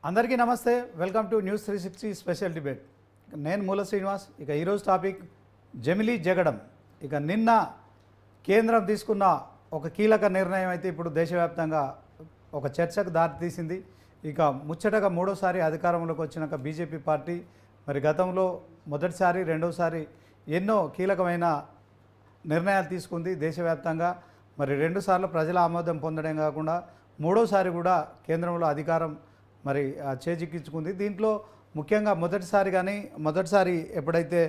అందరికీ నమస్తే. Welcome to news 360 special debate. నేను మూల శ్రీనివాస్. ఇక ఈరోజు టాపిక్ జమిలీ జగడం. ఇక నిన్న కేంద్రం తీసుకున్న ఒక కీలక నిర్ణయం అయితే ఇప్పుడు దేశవ్యాప్తంగా ఒక చర్చకు దారితీసింది. ఇక ముచ్చటగా మూడోసారి అధికారంలోకి వచ్చినాక బీజేపీ పార్టీ మరి గతంలో మొదటిసారి రెండోసారి ఎన్నో కీలకమైన నిర్ణయాలు తీసుకుంది దేశవ్యాప్తంగా. మరి రెండుసార్లు ప్రజల ఆమోదం పొందడం కాకుండా మూడోసారి కూడా కేంద్రంలో అధికారం మరి చేజిక్కించుకుంది. దీంట్లో ముఖ్యంగా మొదటిసారి ఎప్పుడైతే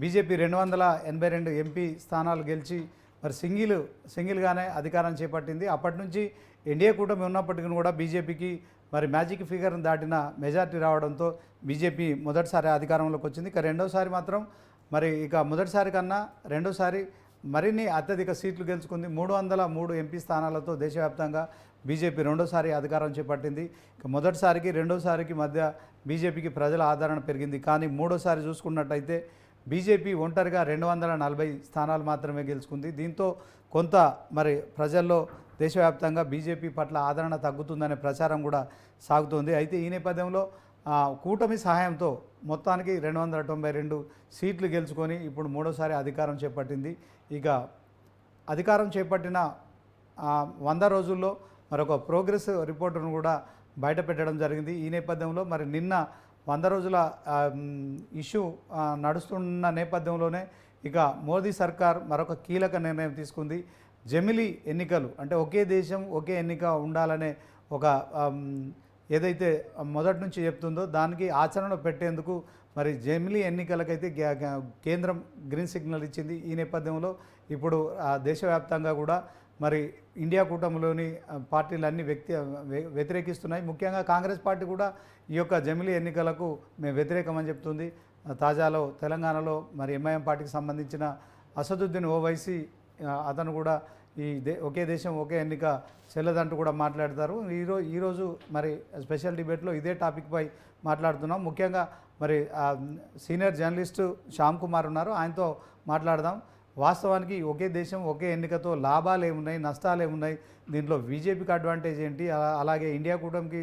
బీజేపీ 282 ఎంపీ స్థానాలు గెలిచి మరి సింగిల్గానే అధికారం చేపట్టింది. అప్పటి నుంచి ఎన్డీఏ కూటమి ఉన్నప్పటికీ కూడా బీజేపీకి మరి మ్యాజిక్ ఫిగర్ని దాటిన మెజార్టీ రావడంతో బీజేపీ మొదటిసారి అధికారంలోకి వచ్చింది. ఇక మొదటిసారి కన్నా రెండోసారి మరిన్ని అత్యధిక సీట్లు గెలుచుకుంది. 303 ఎంపీ స్థానాలతో దేశవ్యాప్తంగా బీజేపీ రెండోసారి అధికారం చేపట్టింది. ఇక మొదటిసారికి రెండోసారికి మధ్య బీజేపీకి ప్రజల ఆదరణ పెరిగింది. కానీ మూడోసారి చూసుకున్నట్టయితే బీజేపీ ఒంటరిగా 240 స్థానాలు మాత్రమే గెలుచుకుంది. దీంతో కొంత మరి ప్రజల్లో దేశవ్యాప్తంగా బీజేపీ పట్ల ఆదరణ తగ్గుతుందనే ప్రచారం కూడా సాగుతోంది. అయితే ఈ నేపథ్యంలో కూటమి సహాయంతో మొత్తానికి 292 సీట్లు గెలుచుకొని ఇప్పుడు మూడోసారి అధికారం చేపట్టింది. ఇక అధికారం చేపట్టిన 100 రోజుల్లో మరొక ప్రోగ్రెస్ రిపోర్టును కూడా బయట పెట్టడం జరిగింది. ఈ నేపథ్యంలో మరి నిన్న 100 రోజుల ఇష్యూ నడుస్తున్న నేపథ్యంలోనే ఇక మోదీ సర్కార్ మరొక కీలక నిర్ణయం తీసుకుంది. జమిలీ ఎన్నికలు అంటే ఒకే దేశం ఒకే ఎన్నిక ఉండాలనే ఒక ఏదైతే మొదటి నుంచి చెప్తుందో దానికి ఆచరణలో పెట్టేందుకు మరి జమిలీ ఎన్నికలకైతే కేంద్రం గ్రీన్ సిగ్నల్ ఇచ్చింది. ఈ నేపథ్యంలో ఇప్పుడు దేశవ్యాప్తంగా కూడా మరి ఇండియా కూటమిలోని పార్టీలన్నీ వ్యతిరేకిస్తున్నాయి. ముఖ్యంగా కాంగ్రెస్ పార్టీ కూడా ఈ యొక్క జమిలీ ఎన్నికలకు మేము వ్యతిరేకమని చెప్తుంది. తాజాలో తెలంగాణలో మరి ఎంఐఎం పార్టీకి సంబంధించిన అసదుద్దీన్ ఓవైసీ అతను కూడా ఒకే దేశం ఒకే ఎన్నిక చెల్లదంటూ కూడా మాట్లాడతారు. ఈరోజు మరి స్పెషల్ డిబేట్లో ఇదే టాపిక్పై మాట్లాడుతున్నాం. ముఖ్యంగా మరి సీనియర్ జర్నలిస్టు శ్యామ్ కుమార్ ఉన్నారు, ఆయనతో మాట్లాడదాం. వాస్తవానికి ఒకే దేశం ఒకే ఎన్నికతో లాభాలు ఏమున్నాయి, నష్టాలు ఏమున్నాయి, దీంట్లో బీజేపీకి అడ్వాంటేజ్ ఏంటి, అలాగే ఇండియా కూటమికి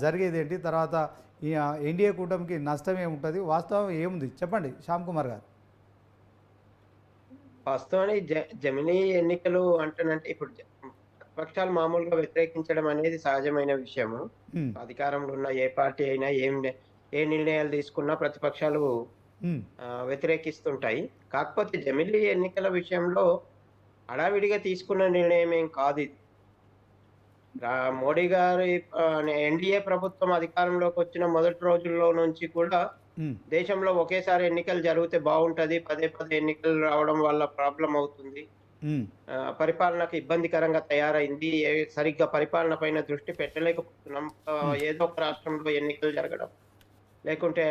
జరిగేది ఏంటి, తర్వాత ఈ ఎన్డీఏ కూటమికి నష్టం ఏముంటుంది, వాస్తవం ఏముంది చెప్పండి శ్యామ్ కుమార్ గారు. వాస్తవానికి జమిలీ ఎన్నికలు అంటేనంటే ఇప్పుడు ప్రతిపక్షాలు మామూలుగా వ్యతిరేకించడం అనేది సహజమైన విషయము. అధికారంలో ఉన్న ఏ పార్టీ అయినా ఏ నిర్ణయాలు తీసుకున్నా ప్రతిపక్షాలు వ్యతిరేకిస్తుంటాయి. కాకపోతే జమిలీ ఎన్నికల విషయంలో హడావిడిగా తీసుకున్న నిర్ణయం ఏం కాదు ఇది. మోడీ గారి ఎన్డీఏ ప్రభుత్వం అధికారంలోకి వచ్చిన మొదటి రోజుల్లో నుంచి కూడా దేశంలో ఒకేసారి ఎన్నికలు జరిగితే బాగుంటది, పదే పదే ఎన్నికలు రావడం వల్ల ప్రాబ్లం అవుతుంది, పరిపాలనకు ఇబ్బందికరంగా తయారైంది, సరిగ్గా పరిపాలన పైన దృష్టి పెట్టలేకపోతున్నాం, ఏదో ఒక రాష్ట్రంలో ఎన్నికలు జరగడం, లేకుంటే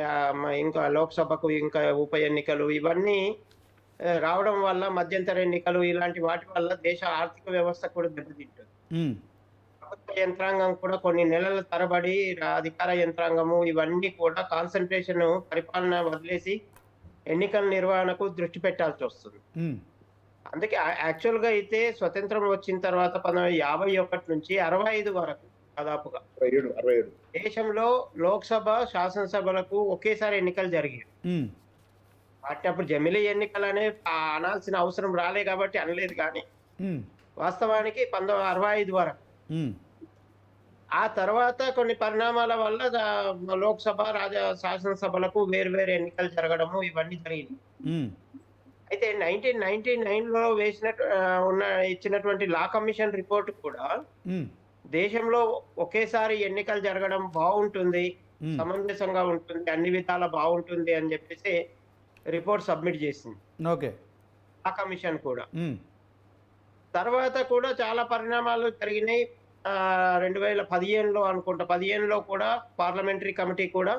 ఇంకా లోక్సభకు ఇంకా ఉప ఎన్నికలు ఇవన్నీ రావడం వల్ల, మధ్యంతర ఎన్నికలు ఇలాంటి వాటి వల్ల దేశ ఆర్థిక వ్యవస్థ కూడా దెబ్బతింటుంది. ప్రభుత్వ యంత్రాంగం కూడా కొన్ని నెలల తరబడి అధికార యంత్రాంగము ఇవన్నీ కూడా కాన్సన్ట్రేషన్ పరిపాలన వదిలేసి ఎన్నికల నిర్వహణకు దృష్టి పెట్టాల్సి వస్తుంది. అందుకే యాక్చువల్ గా అయితే స్వతంత్రం వచ్చిన తర్వాత 1951 నుంచి 65 వరకు దాదాపుగా 67 దేశంలో లోక్సభ శాసనసభలకు ఒకేసారి ఎన్నికలు జరిగాయి. వాటి అప్పుడు జమిలీ ఎన్నికలనే అనాల్సిన అవసరం రాలే కాబట్టి అనలేదు. కానీ వాస్తవానికి 1965 వరకు. ఆ తర్వాత కొన్ని పరిణామాల వల్ల లోక్సభ శాసనసభలకు వేరు ఎన్నికలు జరగడము ఇవన్నీ జరిగింది. అయితే 1999లో ఇచ్చినటువంటి లా కమిషన్ రిపోర్ట్ కూడా దేశంలో ఒకేసారి ఎన్నికలు జరగడం బాగుంటుంది, సమంజసంగా ఉంటుంది, అన్ని విధాలా బాగుంటుంది అని చెప్పేసి రిపోర్ట్ సబ్మిట్ చేసింది లా కమిషన్ కూడా. తర్వాత కూడా చాలా పరిణామాలు జరిగినాయి. 2015లో అనుకుంటా, 15లో కూడా పార్లమెంటరీ కమిటీ కూడా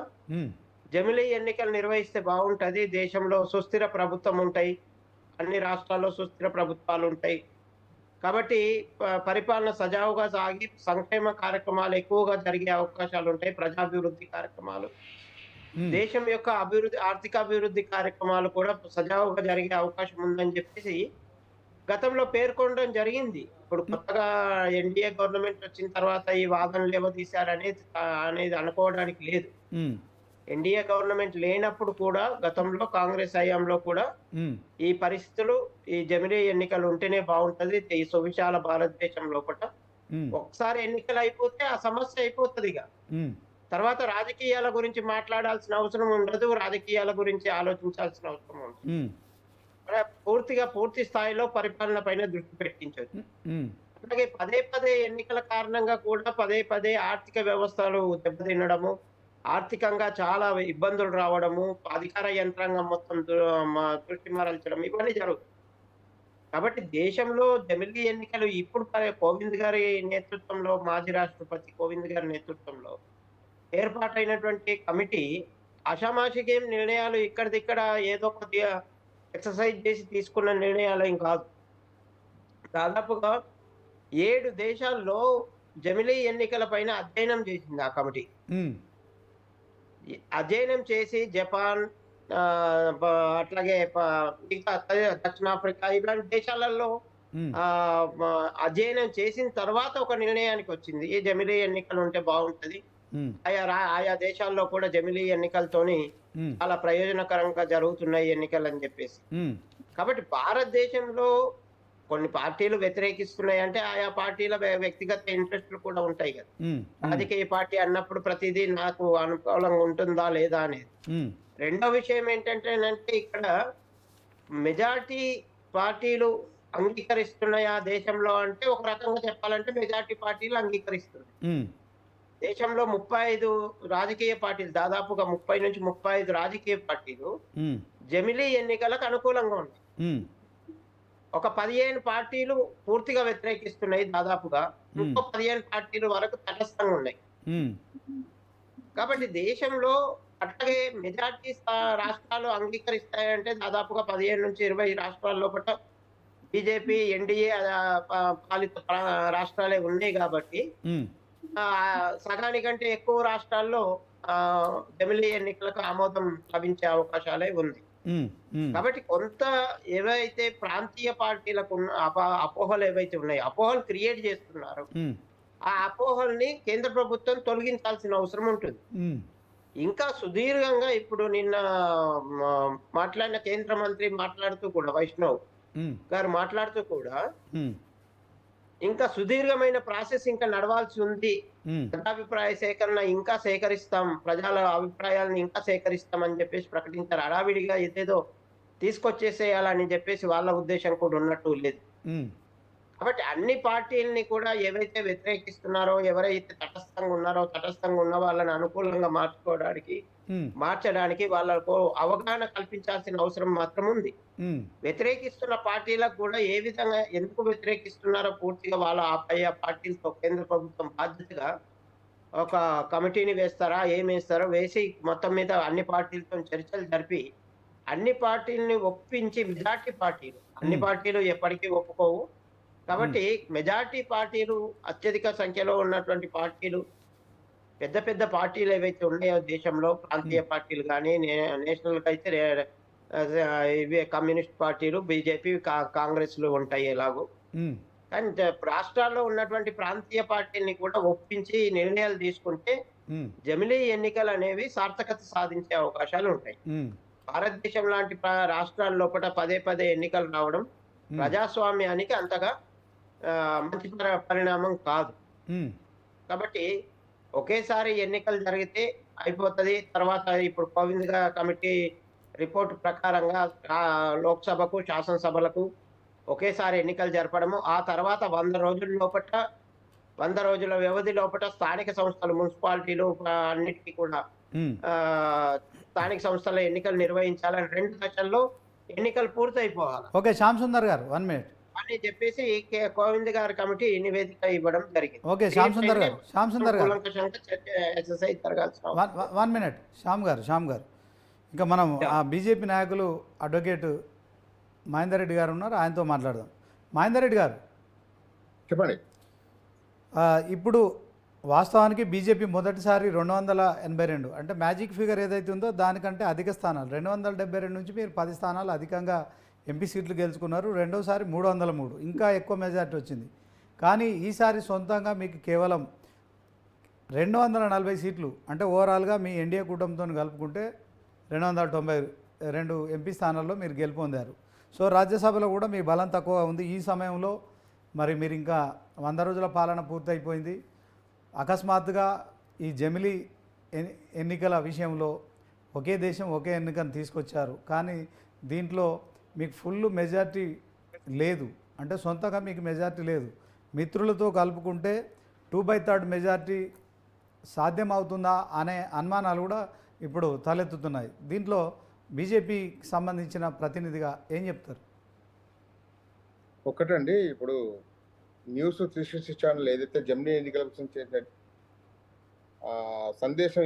జమిలీ ఎన్నికలు నిర్వహిస్తే బాగుంటది, దేశంలో సుస్థిర ప్రభుత్వం ఉంటాయి, అన్ని రాష్ట్రాల్లో సుస్థిర ప్రభుత్వాలు ఉంటాయి, కాబట్టి పరిపాలన సజావుగా సాగి సంక్షేమ కార్యక్రమాలు ఎక్కువగా జరిగే అవకాశాలు ఉంటాయి, ప్రజాభివృద్ధి కార్యక్రమాలు, దేశం యొక్క ఆర్థిక అభివృద్ధి కార్యక్రమాలు కూడా సజావుగా జరిగే అవకాశం ఉందని చెప్పేసి గతంలో పేర్కొనడం జరిగింది. ఇప్పుడు కొత్తగా ఎన్‌డీఏ గవర్నమెంట్ వచ్చిన తర్వాత ఈ వాదనలు ఏవో తీశారనేది అనేది అనుకోవడానికి లేదు. హ్మ్. ఎన్‌డీఏ గవర్నమెంట్ లేనప్పుడు కూడా గతంలో కాంగ్రెస్ హయాంలో కూడా హ్మ్. ఈ పరిస్థితులు ఈ జమిలీ ఎన్నికలు ఉంటేనే బావుంటది. ఈ సువిశాల భారతదేశం లోపట హ్మ్. ఒకసారి ఎన్నికలయిపోతే ఆ సమస్య అయిపోతదిగ. హ్మ్. తర్వాత రాజకీయాల గురించి మాట్లాడాల్సిన అవసరం ఉండదు. రాజకీయాల గురించి ఆలోచించాల్సిన అవసరం ఉండదు. హ్మ్. పూర్తి స్థాయిలో పరిపాలన పైన దృష్టి పెట్టించొచ్చు. హ్మ్. అలాగే పదే పదే ఎన్నికల కారణంగా కూడా పదే పదే ఆర్థిక వ్యవస్థలు దెబ్బతినడము, ఆర్థికంగా చాలా ఇబ్బందులు రావడము, అధికార యంత్రాంగం మొత్తం దృష్టి మరల్చడం ఇవన్నీ జరుగుతాయి. కాబట్టి దేశంలో జమిలీ ఎన్నికలు ఇప్పుడు కోవింద్ గారి నేతృత్వంలో మాజీ రాష్ట్రపతి కోవింద్ గారి నేతృత్వంలో ఏర్పాటైనటువంటి కమిటీ ఆషామాషికేం నిర్ణయాలు ఇక్కడిదిక్కడ ఏదో కొద్దిగా ఎక్సర్సైజ్ చేసి తీసుకున్న నిర్ణయాలేం కాదు. దాదాపుగా 7 దేశాల్లో జమిలీ ఎన్నికల పైన అధ్యయనం చేసింది ఆ కమిటీ. హ్మ్. అధ్యయనం చేసి జపాన్ ఆహ్, బ అట్లాగే మిగతా దక్షిణాఫ్రికా ఇలాంటి దేశాలలో హ్మ్. మ అధ్యయనం చేసిన తర్వాత ఒక నిర్ణయానికొచ్చింది. ఈ జమిలీ ఎన్నికలుంటే బావుంటది. హ్మ్. ఆయా దేశాల్లో కూడా జమిలీ ఎన్నికలతోని హ్మ్. చాలా ప్రయోజనకరంగా జరుగుతున్నాయి ఎన్నికలని జెప్పేసి. హ్మ్. కాబట్టి భారతదేశంలో కొన్ని పార్టీలు వ్యతిరేకిస్తున్నాయంటే ఆయా పార్టీల వ్యక్తిగత ఇంట్రెస్ట్‌లు కూడా ఉంటాయి గదా! హ్మ్. హ్మ్. రాజకీయ పార్టీ అన్నప్పుడు ప్రతిదీ నాకు అనుకూలంగా ఉంటుందా లేదా అనేది. హ్మ్. రెండో విషయం ఏంటంటేనంటే ఇక్కడ మెజారిటీ పార్టీలు అంగీకరిస్తున్నాయా దేశంలో అంటే ఒక రకంగా చెప్పాలంటే మెజారిటీ పార్టీలు అంగీకరిస్తున్నాయి. హ్మ్. దేశంలో 35 రాజకీయ పార్టీలు దాదాపుగా 30-35 రాజకీయ పార్టీలు హ్మ్. జమిలీ ఎన్నికలకు అనుకూలంగా ఉన్నాయి. హ్మ్. ఒక 15 పార్టీలు పూర్తిగా వ్యతిరేకిస్తున్నాయి దాదాపుగా. హ్మ్. ఇంకో 15 పార్టీలు వరకు తటస్థంగా ఉన్నాయి. హ్మ్. కాబట్టి దేశంలో అట్లాగే మెజారిటీ రాష్ట్రాలు అంగీకరిస్తాయంటే దాదాపుగా 15-20 రాష్ట్రాల లోపట బీజేపీ, ఎన్‌డీఏ పాలిత రాష్ట్రాలే ఉన్నాయి గాబట్టి హ్మ్. సగానికంటే ఎక్కువ రాష్ట్రాల్లో జమిలీ ఎన్నికలకు ఆమోదం లభించే అవకాశాలే ఉంది. హ్మ్. హ్మ్. కాబట్టి కొంత ఏవైతే ప్రాంతీయ పార్టీలకున్న అపోహలు ఏవైతే ఉన్నాయో, అపోహలు క్రియేట్ చేస్తున్నారో, హ్మ్. ఆ అపోహల్ని కేంద్ర ప్రభుత్వం తొలగించాల్సిన అవసరం ఉంటుంది. హ్మ్. ఇంకా సుదీర్ఘంగా ఇప్పుడు నిన్న మ మాట్లాడిన కేంద్ర మంత్రి మాట్లాడుతూ కూడా వైష్ణవ్ హ్మ్. గారు మాట్లాడుతూ కూడా హ్మ్. ఇంకా సుదీర్ఘమైన ప్రాసెస్ ఇంకా నడవాల్సి ఉంది. హ్మ్. ప్రజాభిప్రాయ సేకరణ ఇంకా సేకరిస్తాం. ప్రజల అభిప్రాయాలను ఇంకా సేకరిస్తాం అని జెప్పేసి ప్రకటించారు. హడావిడిగా ఏదేదో తీసుకొచ్చేసేయాలని జెప్పేసి వాళ్ళ ఉద్దేశ్యం కూడా ఉన్నట్టు లేదు. హ్మ్. కాబట్టి అన్ని పార్టీలని కూడా ఏవైతే వ్యతిరేకిస్తున్నారో, ఎవరైతే తటస్థంగా ఉన్నారో, తటస్థంగా ఉన్న వాళ్ళని అనుకూలంగా హ్మ్. మార్చడానికి వాళ్ళకు అవగాహన కల్పించాల్సిన అవసరం మాత్రం ఉంది. హ్మ్. వ్యతిరేకిస్తున్న పార్టీలకు కూడా ఏ విధంగా ఎందుకు వ్యతిరేకిస్తున్నారో పూర్తిగా వాళ్ళ ఆయా పార్టీలతో కేంద్ర ప్రభుత్వం బాధ్యతగా ఒక కమిటీని వేస్తారా? ఏమేస్తారో వేసి మొత్తం మీద అన్ని పార్టీలతోని చర్చలు జరిపి, అన్ని పార్టీలని ఒప్పించి మెజారిటీ పార్టీలు, అన్ని హ్మ్. పార్టీలు ఎప్పటికీ ఒప్పుకోవు. హ్మ్. కాబట్టి మెజారిటీ పార్టీలు అత్యధిక సంఖ్యలో ఉన్నటువంటి పార్టీలు, పెద్ద పెద్ద పార్టీలు ఏవైతే ఉన్నాయో దేశంలో ప్రాంతీయ హ్మ్. పార్టీలు గాని, నేషనల్‌కైతే ఇవే కమ్యూనిస్ట్ పార్టీలు, బీజేపీ, కాంగ్రెస్‌లు ఉంటాయి ఎలాగో. హ్మ్. కానీ రాష్ట్రాల్లో ఉన్నటువంటి ప్రాంతీయ పార్టీలని కూడా ఒప్పించి నిర్ణయాలు తీసుకుంటే, హ్మ్. జమిలీ ఎన్నికలనేవి సార్థకత సాధించే అవకాశాలుంటాయి. హ్మ్. భారతదేశం లాంటి రాష్ట్రాల లోపట పదే పదే ఎన్నికలు రావడం హ్మ్. ప్రజాస్వామ్యానికి అంతగా మంచి పరిణామం కాదు. హ్మ్. కాబట్టి ఒకేసారి ఎన్నికలు జరిగితే అయిపోతది. తర్వాత ఇప్పుడు కమిటీ రిపోర్ట్ ప్రకారంగా లోక్‌సభకు, శాసనసభలకు ఒకేసారి ఎన్నికలు జరపడము. ఆ తర్వాత 100 రోజుల వ్యవధి లోపట స్థానిక సంస్థలు, మున్సిపాలిటీలు అన్నిటికి కూడా హ్మ్. ఆహ్, స్థానిక సంస్థల ఎన్నికలు నిర్వహించాలని 2 దశల్లో ఎన్నికలు పూర్తయిపోవాలి. ఓకే. శ్యామ్ సుందర్ గారు 1 మినిట్. అని చెప్పేసి కోవింద్ గారి కమిటీ నివేదిక ఇవ్వడం జరిగింది. ఓకే. శ్యామ్ సుందర్ దీనిపైనే గారు. శ్యామ్ సుందర్ గారు. కూలంకషంగా ఎక్సర్సైజ్ జరగాల్సిన అవసరం ఉంది. 1 మినిట్. శ్యామ్ గారు. ఇంకా మనం ఆ యాహ్! బీజేపీ నాయకులు అడ్వకేట్ మహేందర్ రెడ్డి గారు ఉన్నారు. ఆయనతో మాట్లాడదాం. మహేందర్ రెడ్డి గారు, చెప్పండి. ఇప్పుడు వాస్తవానికి బీజేపీ మొదటిసారి 282 అంటే మ్యాజిక్ ఫిగర్ ఏదైతే ఉందో దానికంటే అధిక స్థానాలు 272 నుంచి మీరు 10 స్థానాలు అధికంగా ఎంపీ సీట్లు గెలుచుకున్నారు. రెండోసారి 303 ఇంకా ఎక్కువ మెజార్టీ వచ్చింది. కానీ ఈసారి సొంతంగా మీకు కేవలం 240 సీట్లు అంటే ఓవరాల్గా మీ ఎన్డీఏ కూటమితో కలుపుకుంటే 292 ఎంపీ స్థానాల్లో మీరు గెలుపొందారు. సో రాజ్యసభలో కూడా మీ బలం తక్కువ ఉంది. ఈ సమయంలో మరి మీరు ఇంకా 100 రోజుల పాలన పూర్తయిపోయింది. అకస్మాత్తుగా ఈ జమిలీ ఎన్నికల విషయంలో ఒకే దేశం ఒకే ఎన్నికను తీసుకొచ్చారు. కానీ దీంట్లో మీకు ఫుల్ మెజార్టీ లేదు, అంటే సొంతంగా మీకు మెజార్టీ లేదు. మిత్రులతో కలుపుకుంటే 2/3 మెజార్టీ సాధ్యమవుతుందా అనే అనుమానాలు కూడా ఇప్పుడు తలెత్తుతున్నాయి. దీంట్లో బీజేపీకి సంబంధించిన ప్రతినిధిగా ఏం చెప్తారు? ఒకటండి, ఇప్పుడు న్యూస్ 360 ఛానల్ ఏదైతే జమిలీ ఎన్నికల కోసం చేసే సందేశం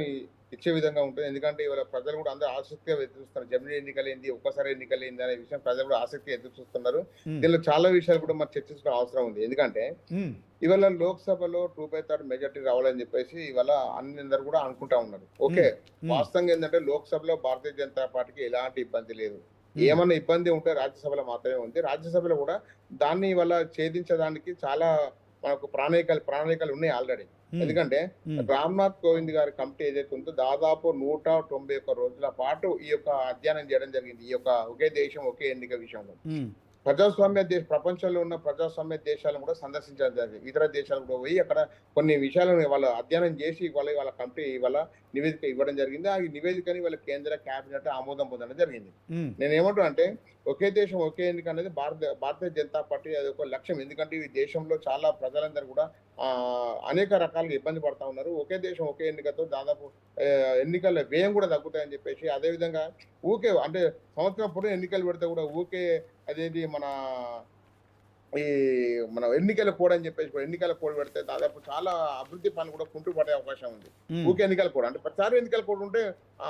ఇచ్చే విధంగా ఉంటుంది. ఎందుకంటే ఇవాళ ప్రజలు కూడా అందరూ ఆసక్తిగా ఎదురు చూస్తున్నారు. జమిలీ ఎన్నికలు ఏంది, ఒక్కసారి ఎన్నికలు ఏంది అనే విషయం ప్రజలు కూడా ఆసక్తిగా ఎదురు చూస్తున్నారు. దీనిలో చాలా విషయాలు కూడా మనం చర్చించుకునే అవసరం ఉంది. ఎందుకంటే ఇవాళ లోక్సభలో 2/3 మెజార్టీ రావాలని చెప్పేసి ఇవాళ అందరూ కూడా అనుకుంటా ఉన్నారు. ఓకే, వాస్తవంగా ఏంటంటే లోక్సభలో భారతీయ జనతా పార్టీకి ఎలాంటి ఇబ్బంది లేదు. ఏమన్నా ఇబ్బంది ఉంటే రాజ్యసభలో మాత్రమే ఉంది. రాజ్యసభలో కూడా దాన్ని ఇవాళ ఛేదించడానికి చాలా మనకు ప్రణాళికలు ఉన్నాయి ఆల్రెడీ. ఎందుకంటే రామ్నాథ్ కోవింద్ గారి కమిటీ ఏదైతే ఉందో దాదాపు 191 రోజుల పాటు ఈ యొక్క అధ్యయనం చేయడం జరిగింది. ఈ యొక్క ఒకే దేశం ఒకే ఎన్నిక విషయంలో ప్రపంచంలో ఉన్న ప్రజాస్వామ్య దేశాలను కూడా సందర్శించడం జరిగింది. ఇతర దేశాలు కూడా పోయి అక్కడ కొన్ని విషయాలను వాళ్ళ అధ్యయనం చేసి వాళ్ళ కమిటీ వాళ్ళ నివేదిక ఇవ్వడం జరిగింది. ఆ నివేదికని వాళ్ళ కేంద్ర కేబినెట్ ఆమోదం పొందడం జరిగింది. నేను ఏమంటున్నా అంటే ఒకే దేశం ఒకే ఎన్నిక అనేది భారతీయ జనతా పార్టీ అది ఒక లక్ష్యం. ఎందుకంటే ఈ దేశంలో చాలా ప్రజలందరూ కూడా అనేక రకాలుగా ఇబ్బంది పడతా ఉన్నారు. ఒకే దేశం ఒకే ఎన్నికతో దాదాపు ఎన్నికల వ్యయం కూడా తగ్గుతాయని చెప్పేసి, అదేవిధంగా ఊకే అంటే సంవత్సరం పూట ఎన్నికలు పెడితే కూడా ఊకే అదేంటి మన ఎన్నికల కోడ్ అని చెప్పేసి ఎన్నికల కోడ్ పెడితే దాదాపు చాలా అభివృద్ధి పనులు కూడా కుంటుపడే అవకాశం ఉంది. ఊకే ఎన్నికల కోడ్ అంటే ప్రతిసారి ఎన్నికల కోడ్ ఉంటే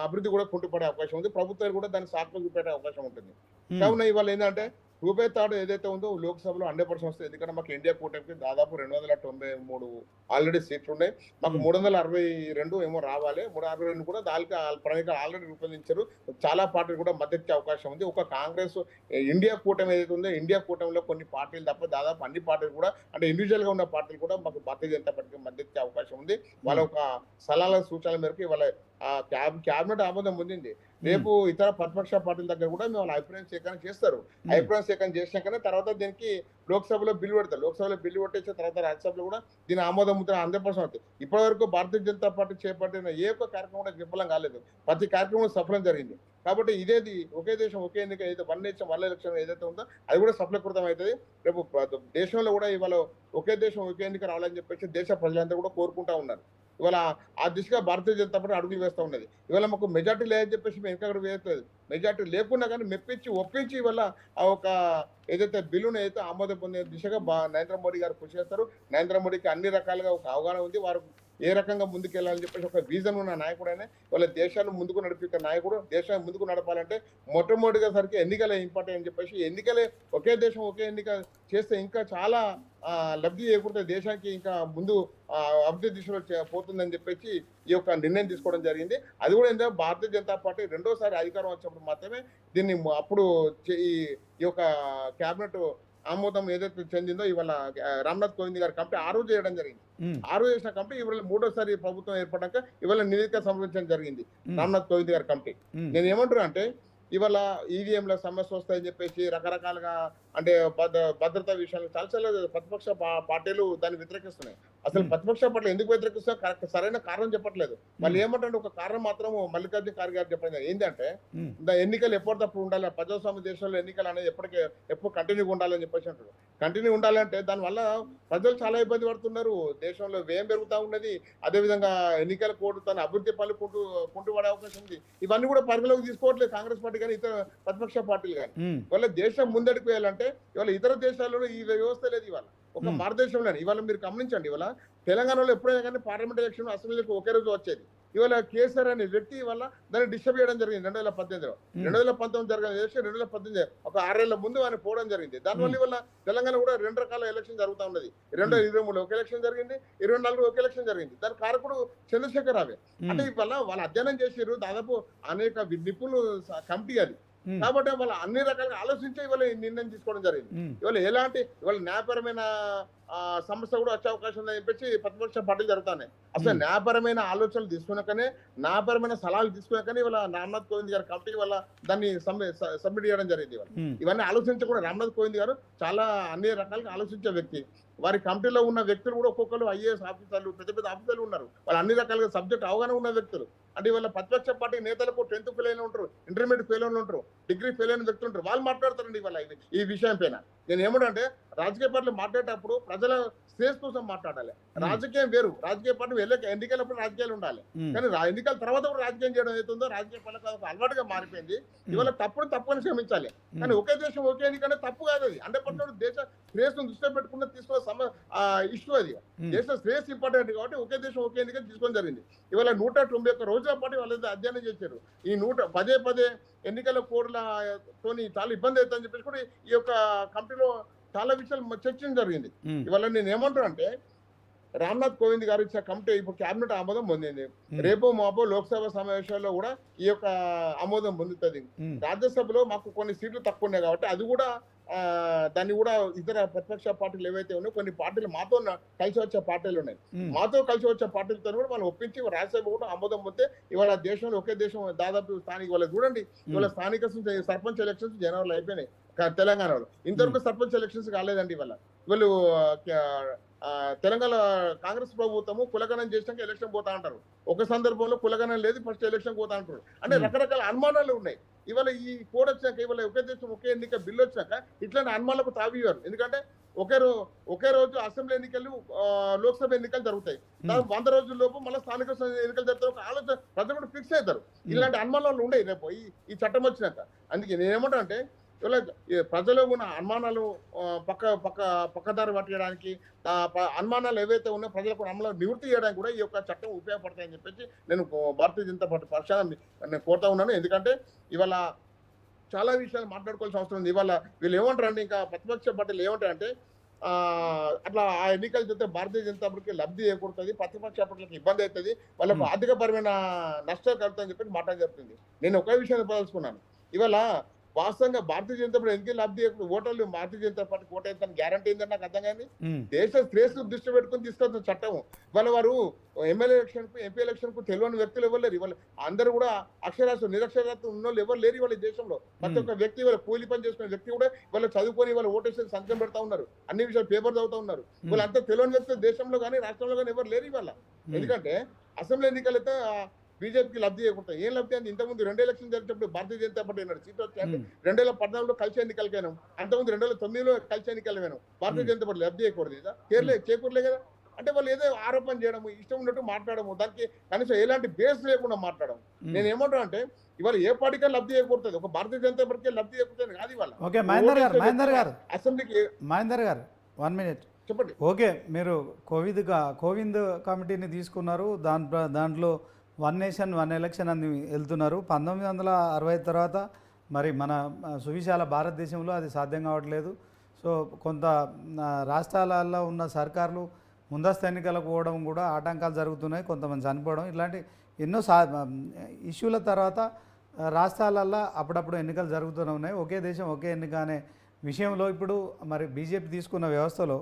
అభివృద్ధి కూడా కుంటుపడే అవకాశం ఉంది. ప్రభుత్వాలు కూడా దాన్ని సాకులు చూపెట్టే అవకాశం ఉంటుంది. కావున ఇవాళ ఏంటంటే 2/3 ఏదైతే ఉందో లోక్సభలో 100% వస్తుంది. ఎందుకంటే మాకు ఇండియా కూటమికి దాదాపు 293 ఆల్రెడీ సీట్లు ఉన్నాయి. మాకు 362 ఏమో రావాలి. 362 కూడా దానికి ప్రణాళిక ఆల్రెడీ రూపొందించారు. చాలా పార్టీలు కూడా మద్దతు అవకాశం ఉంది. ఒక కాంగ్రెస్ ఇండియా కూటమి ఏదైతే ఉందో ఇండియా కూటమిలో కొన్ని పార్టీలు తప్ప దాదాపు అన్ని పార్టీలు కూడా అంటే ఇండివిజువల్ గా ఉన్న పార్టీలు కూడా మాకు భారతీయ జనతా పార్టీకి మద్దతు అవకాశం ఉంది. వాళ్ళ ఒక సలహాల సూచనల మేరకు వాళ్ళ క్యాబినెట్ ఆమోదం పొందింది. రేపు ఇతర ప్రతిపక్ష పార్టీల దగ్గర కూడా మేము అభిప్రాయం సేకరణ చేస్తారు. అభిప్రాయం సేకరణ చేసినాకనే తర్వాత దీనికి లోక్సభలో బిల్లు పెడతారు. లోక్సభలో బిల్లు పెట్టేసిన తర్వాత రాజ్యసభలో కూడా దీని ఆమోదం ముద్ర 100% అవుతుంది. ఇప్పటి వరకు భారతీయ జనతా పార్టీ చేపట్టిన ఏ ఒక్క కార్యక్రమం కూడా విఫలం కాలేదు. ప్రతి కార్యక్రమం సఫలం జరిగింది. కాబట్టి ఇదేది ఒకే దేశం ఒకే ఎన్నిక ఏదైతే వన్ నేషన్ వన్ ఎలక్షన్ ఏదైతే ఉందో అది కూడా సఫలీకృతం అవుతుంది. రేపు దేశంలో కూడా ఇవాళ ఒకే దేశం ఒకే ఎన్నిక రావాలని చెప్పేసి దేశ ప్రజలందరూ కూడా కోరుకుంటా ఉన్నారు. ఇవాళ ఆ దిశగా భారతీయ జనతా పార్టీ అడుగులు వేస్తూ ఉన్నది. ఇవాళ మాకు మెజార్టీ లేదని చెప్పేసి మేము ఎక్కడ వేయట్లేదు. మెజార్టీ లేకున్నా కానీ మెప్పించి ఒప్పించి ఇవాళ ఆ ఒక ఏదైతే బిల్లును అయితే ఆమోదం పొందే దిశగా నరేంద్ర మోడీ గారు కృషి చేస్తారు. నరేంద్ర మోడీకి అన్ని రకాలుగా ఒక అవగాహన ఉంది. వారు ఏ రకంగా ముందుకెళ్లాలని చెప్పేసి ఒక విజన్ ఉన్న నాయకుడైనా వాళ్ళ దేశాన్ని ముందుకు నడిపే నాయకుడు. దేశాన్ని ముందుకు నడపాలంటే మొట్టమొదటిగా సరికి ఎన్నికలే ఇంపార్టెంట్ అని చెప్పేసి ఎన్నికలే ఒకే దేశం ఒకే ఎన్నిక చేస్తే ఇంకా చాలా లబ్ధి చేకూరుతుంది దేశానికి, ఇంకా ముందు అభివృద్ధి దిశలో పోతుందని చెప్పేసి ఈ యొక్క నిర్ణయం తీసుకోవడం జరిగింది. అది కూడా ఏంటంటే భారతీయ జనతా పార్టీ రెండోసారి అధికారం వచ్చినప్పుడు మాత్రమే దీన్ని అప్పుడు ఈ యొక్క క్యాబినెట్ ఆమోదం ఏదైతే చెందిందో ఇవాళ రామ్నాథ్ కోవింద్ గారి కమిటీ ఆ రోజు చేయడం జరిగింది. ఆ రోజు చేసిన కమిటీ ఇవాళ మూడోసారి ప్రభుత్వం ఏర్పడ్డాక ఇవాళ నివేదిక సమర్పించడం జరిగింది రామ్నాథ్ కోవింద్ గారి కమిటీ. నేను ఏమంటున్నా అంటే ఇవాళ ఈవీఎంల సమస్య వస్తాయని చెప్పేసి రకరకాలుగా అంటే భద్రతా విషయాలు చాలా ప్రతిపక్ష పార్టీలు దాన్ని వ్యతిరేకిస్తున్నాయి. అసలు ప్రతిపక్ష పార్టీలు ఎందుకు వ్యతిరేకిస్తున్నా సరైన కారణం చెప్పట్లేదు. మళ్ళీ ఏమంటే ఒక కారణం మాత్రం మల్లికార్జున ఖార్గే గారు చెప్పండి. ఏంటంటే ఎన్నికలు ఎప్పటికప్పుడు ఉండాలి, ప్రజాస్వామ్య దేశంలో ఎన్నికలు అనేది ఎప్పుడు కంటిన్యూగా ఉండాలని చెప్పేసి అంటారు. కంటిన్యూ ఉండాలంటే దానివల్ల ప్రజలు చాలా ఇబ్బంది పడుతున్నారు. దేశంలో వ్యయం పెరుగుతూ ఉన్నది. అదేవిధంగా ఎన్నికల కోడ్ తన అభివృద్ధి పనులు కుంటూ పడే అవకాశం ఉంది. ఇవన్నీ కూడా పరిగణలోకి తీసుకోవట్లేదు కాంగ్రెస్ పార్టీ కానీ ఇతర ప్రతిపక్ష పార్టీలు కానీ. ఇవాళ దేశం ముందడికి వేయాలంటే ఇవాళ ఇతర దేశాలలో ఈ వ్యవస్థ లేదు. ఇవాళ ఒక భారతదేశంలోనే ఇవాళ మీరు గమనించండి, ఇవాళ తెలంగాణలో ఎప్పుడైనా కానీ పార్లమెంట్ ఎలక్షన్ అసెంబ్లీకి ఒకే రోజు వచ్చేది. ఇవాళ కేసీఆర్ అనే వ్యక్తి వల్ల దాన్ని డిస్టర్బ్ చేయడం జరిగింది 2018లో. 2019 జరిగిన ఎలక్షన్ 2018 ఒక 6 ఏళ్ల ముందు ఆయన పోవడం జరిగింది. దానివల్ల ఇవాళ తెలంగాణ కూడా 2 రకాల ఎలక్షన్ జరుగుతూ ఉన్నది. 2023లో ఒక ఎలక్షన్ జరిగింది, 24లో ఒక ఎలక్షన్ జరిగింది. దాని కారకుడు చంద్రశేఖర్ రావే. అంటే ఇవాళ వాళ్ళు అధ్యయనం చేసారు, దాదాపు అనేక నిపుణులు కమిటీ అది. కాబట్టి వాళ్ళు అన్ని రకాలుగా ఆలోచించే ఇవాళ ఈ నిర్ణయం తీసుకోవడం జరిగింది. ఇవాళ ఇవాళ న్యాయపరమైన సమస్య కూడా వచ్చే అవకాశం ఉందని చెప్పేసి ప్రతిపక్ష పార్టీలు జరుగుతున్నాయి. అసలు న్యాయపరమైన ఆలోచనలు తీసుకున్నాకనే, న్యాయపరమైన సలహాలు తీసుకున్నాకనే ఇవాళ రామ్నాథ్ కోవింద్ గారి కమిటీ వల్ల దాన్ని సబ్మిట్ చేయడం జరిగింది. ఇవన్నీ ఆలోచించకుండా రామ్నాథ్ కోవింద్ గారు చాలా అన్ని రకాలుగా ఆలోచించే వ్యక్తి. వారి కమిటీలో ఉన్న వ్యక్తులు కూడా ఒక్కొక్కరు ఐఏఎస్ ఆఫీసర్లు, పెద్ద పెద్ద ఆఫీసర్లు ఉన్నారు. వాళ్ళు అన్ని రకాలుగా సబ్జెక్ట్ అవగాహన ఉన్న వ్యక్తులు. అంటే ఇవాళ ప్రతిపక్ష పార్టీ నేతలకు 10th ఫెయిల్ అయిన ఉంటారు, ఇంటర్మీడియట్ ఫెయిల్ అయిన ఉంటారు, డిగ్రీ ఫెయిల్ అయిన వ్యక్తులు ఉంటారు. వాళ్ళు మాట్లాడతారండి ఇవాళ ఈ విషయం పైన. నేను ఏమంటే రాజకీయ పార్టీలు మాట్లాడేటప్పుడు ప్రజల శ్రేయస్ కోసం మాట్లాడాలి. రాజకీయం వేరు, రాజకీయ పార్టీ ఎన్నికలప్పుడు రాజకీయాలు ఉండాలి. కానీ ఎన్నికల తర్వాత కూడా రాజకీయం చేయడం ఏతుందో రాజకీయ పార్టీలకు అలవాటుగా మారిపోయింది. ఇవాళ తప్పుని క్షమించాలి. కానీ ఒకే దేశం ఒకే ఎన్నికనే తప్పు కాదు అది. 100% దేశ శ్రేయస్సును దృష్టిలో పెట్టుకున్న తీసుకున్న ఇష్యూ అది. దేశ శ్రేయస్ ఇంపార్టెంట్ కాబట్టి ఒకే దేశం ఒకే ఎన్నిక తీసుకోవడం జరిగింది. ఇవాళ 191 రోజుల పాటు వాళ్ళు అధ్యయనం చేశారు. ఈ పదే ఎన్నికల కోడ్లతోని చాలా ఇబ్బంది అవుతుందని చెప్పేసి కూడా ఈ యొక్క కమిటీలో చాలా విషయాలు చర్చ జరిగింది. ఇవాళ నేను ఏమంటాను అంటే రామ్నాథ్ కోవింద్ గారు ఇచ్చిన కమిటీ ఇప్పుడు కేబినెట్ ఆమోదం పొందింది. రేపు మాపో లోక్సభ సమావేశాల్లో కూడా ఈ యొక్క ఆమోదం పొందుతుంది. రాజ్యసభలో మాకు కొన్ని సీట్లు తక్కువ ఉన్నాయి కాబట్టి అది కూడా దాన్ని కూడా ఇతర ప్రతిపక్ష పార్టీలు ఏవైతే ఉన్నాయో కొన్ని పార్టీలు మాతో కలిసి వచ్చే పార్టీలు ఉన్నాయి. మాతో కలిసి వచ్చే పార్టీలతో కూడా మనం ఒప్పించి రాజ్యసభ కూడా ఆమోదం పొందితే ఇవాళ దేశంలో ఒకే దేశం దాదాపు స్థానిక ఇవాళ చూడండి ఇవాళ స్థానిక సర్పంచ్ ఎలక్షన్స్ జనవరిలో అయిపోయినాయి తెలంగాణలో. ఇంతవరకు సర్పంచ్ ఎలక్షన్స్ కాలేదండి. వీళ్ళు తెలంగాణ కాంగ్రెస్ ప్రభుత్వము కులగణం చేసినాక ఎలక్షన్ పోతా అంటారు. ఒక సందర్భంలో కులగణం లేదు, ఫస్ట్ ఎలక్షన్ పోతా అంటారు. అంటే రకరకాల అనుమానాలు ఉన్నాయి. ఇవాళ ఈ కోడ్ వచ్చినాక ఇవాళ ఒకే దేశం ఒకే ఎన్నిక బిల్లు వచ్చినాక ఇట్లాంటి అనుమానాలకు తావివ్వరు. ఎందుకంటే ఒకే రోజు అసెంబ్లీ ఎన్నికలు, లోక్సభ ఎన్నికలు జరుగుతాయి. 100 రోజుల లోపు మళ్ళీ స్థానిక ఎన్నికలు జరుగుతాయి. ఒక ఆలోచన ప్రజలు కూడా ఫిక్స్ అవుతారు. ఇలాంటి అనుమానాలు ఉండవు రేపు ఈ చట్టం వచ్చినాక. అందుకే నేనేమంటా అంటే ఇవాళ ప్రజలు ఉన్న అనుమానాలు పక్కదారి పట్టడానికి, అనుమానాలు ఏవైతే ఉన్నాయో ప్రజలకు అమలు నివృత్తి చేయడానికి కూడా ఈ యొక్క చట్టం ఉపయోగపడతాయని చెప్పేసి నేను భారతీయ జనతా పార్టీ పక్షాన నేను కోరుతా ఉన్నాను. ఎందుకంటే ఇవాళ చాలా విషయాలు మాట్లాడుకోవాల్సిన అవసరం ఉంది. ఇవాళ వీళ్ళు ఏమంటారంటే ఇంకా ప్రతిపక్ష పార్టీలు ఏమంటారంటే అట్లా ఆ ఎన్నికలు చూస్తే భారతీయ జనతా పార్టీకి లబ్ధి చేకూరుతుంది, ప్రతిపక్ష పార్టీలకు ఇబ్బంది అవుతుంది, వాళ్ళకు ఆర్థికపరమైన నష్టాలు కలుగుతాయని చెప్పి మాట చెప్తుంది. నేను ఒకే విషయాన్ని చెప్పదలుచుకున్నాను. ఇవాళ వాస్తవంగా భారతీయ జనతా పార్టీ ఎందుకు లబ్ధి ఓటర్లు భారతీయ జనతా పార్టీ ఓటేస్తాను గ్యారంటీ ఏంటంటే నాకు అర్థం కానీ దేశ శ్రేయస్సు దృష్టి పెట్టుకుని తీసుకొస్తున్న చట్టం. ఇవాళ వారు ఎమ్మెల్యే ఎలక్షన్ కు, ఎంపీ ఎలక్షన్ కు తెలియని వ్యక్తులు ఎవరు లేరు. ఇవాళ అందరూ కూడా అక్షరాస్యులు, నిరక్షరాస్యులు ఉన్న వాళ్ళు ఎవరు లేరు ఇవాళ దేశంలో. ప్రతి ఒక్క వ్యక్తి ఇవాళ కూలి పని చేసుకునే వ్యక్తి కూడా ఇవాళ చదువుకొని ఇవాళ ఓటేసి సంతకం పెడతా ఉన్నారు, అన్ని విషయాలు పేపర్ చదువుతా ఉన్నారు. వాళ్ళంతా తెలియని వ్యక్తులు దేశంలో కానీ రాష్ట్రంలో కానీ ఎవరు లేరు ఇవాళ. ఎందుకంటే అసెంబ్లీ ఎన్నికలు అయితే బీజేపీకి లబ్ధి చేయకుంటాయి. ఏం లబ్ధి అంటే ఇంతకుముందు 2 ఎలక్షన్ జరిగినప్పుడు భారతీయ జనతా పార్టీ సీట్ వచ్చి 2014లో కలిసి ఎన్నికలకైనా, అంతకుముందు 2009లో కలిసి ఎన్నికలమైనా భారతీయ జనతా పార్టీ లబ్ధి చేయకూడదు. చేకూరలే కదా. అంటే వాళ్ళు ఏదో ఆరోపణ చేయడము, ఇష్టం ఉన్నట్టు మాట్లాడము, దానికి కనీసం ఎలాంటి బేస్ లేకుండా మాట్లాడడం. నేను ఏమంటా అంటే ఇవాళ ఏ పార్టీకి లబ్ధి చేయకూడదు, ఒక భారతీయ జనతా పార్టీకి లబ్ధి చేయకూడదు కాదు. ఇవాళ ఓకే మహేందర్ గారు అసెంబ్లీకి 1 minute చెప్పండి. ఓకే, మీరు కోవింద్ కమిటీని తీసుకున్నారు, దాంట్లో 1 నేషన్ 1 ఎలక్షన్ అని వెళ్తున్నారు. 1960 తర్వాత మరి మన సువిశాల భారతదేశంలో అది సాధ్యం కావట్లేదు. సో కొంత రాష్ట్రాలలో ఉన్న సర్కార్లు ముందస్తు ఎన్నికలకు పోవడం కూడా ఆటంకాలు జరుగుతున్నాయి, కొంతమంది చనిపోవడం, ఇలాంటి ఎన్నో ఇష్యూల తర్వాత రాష్ట్రాలల్లో అప్పుడప్పుడు ఎన్నికలు జరుగుతూనే ఉన్నాయి. ఒకే దేశం ఒకే ఎన్నిక అనే విషయంలో ఇప్పుడు మరి బీజేపీ తీసుకున్న వ్యవస్థలో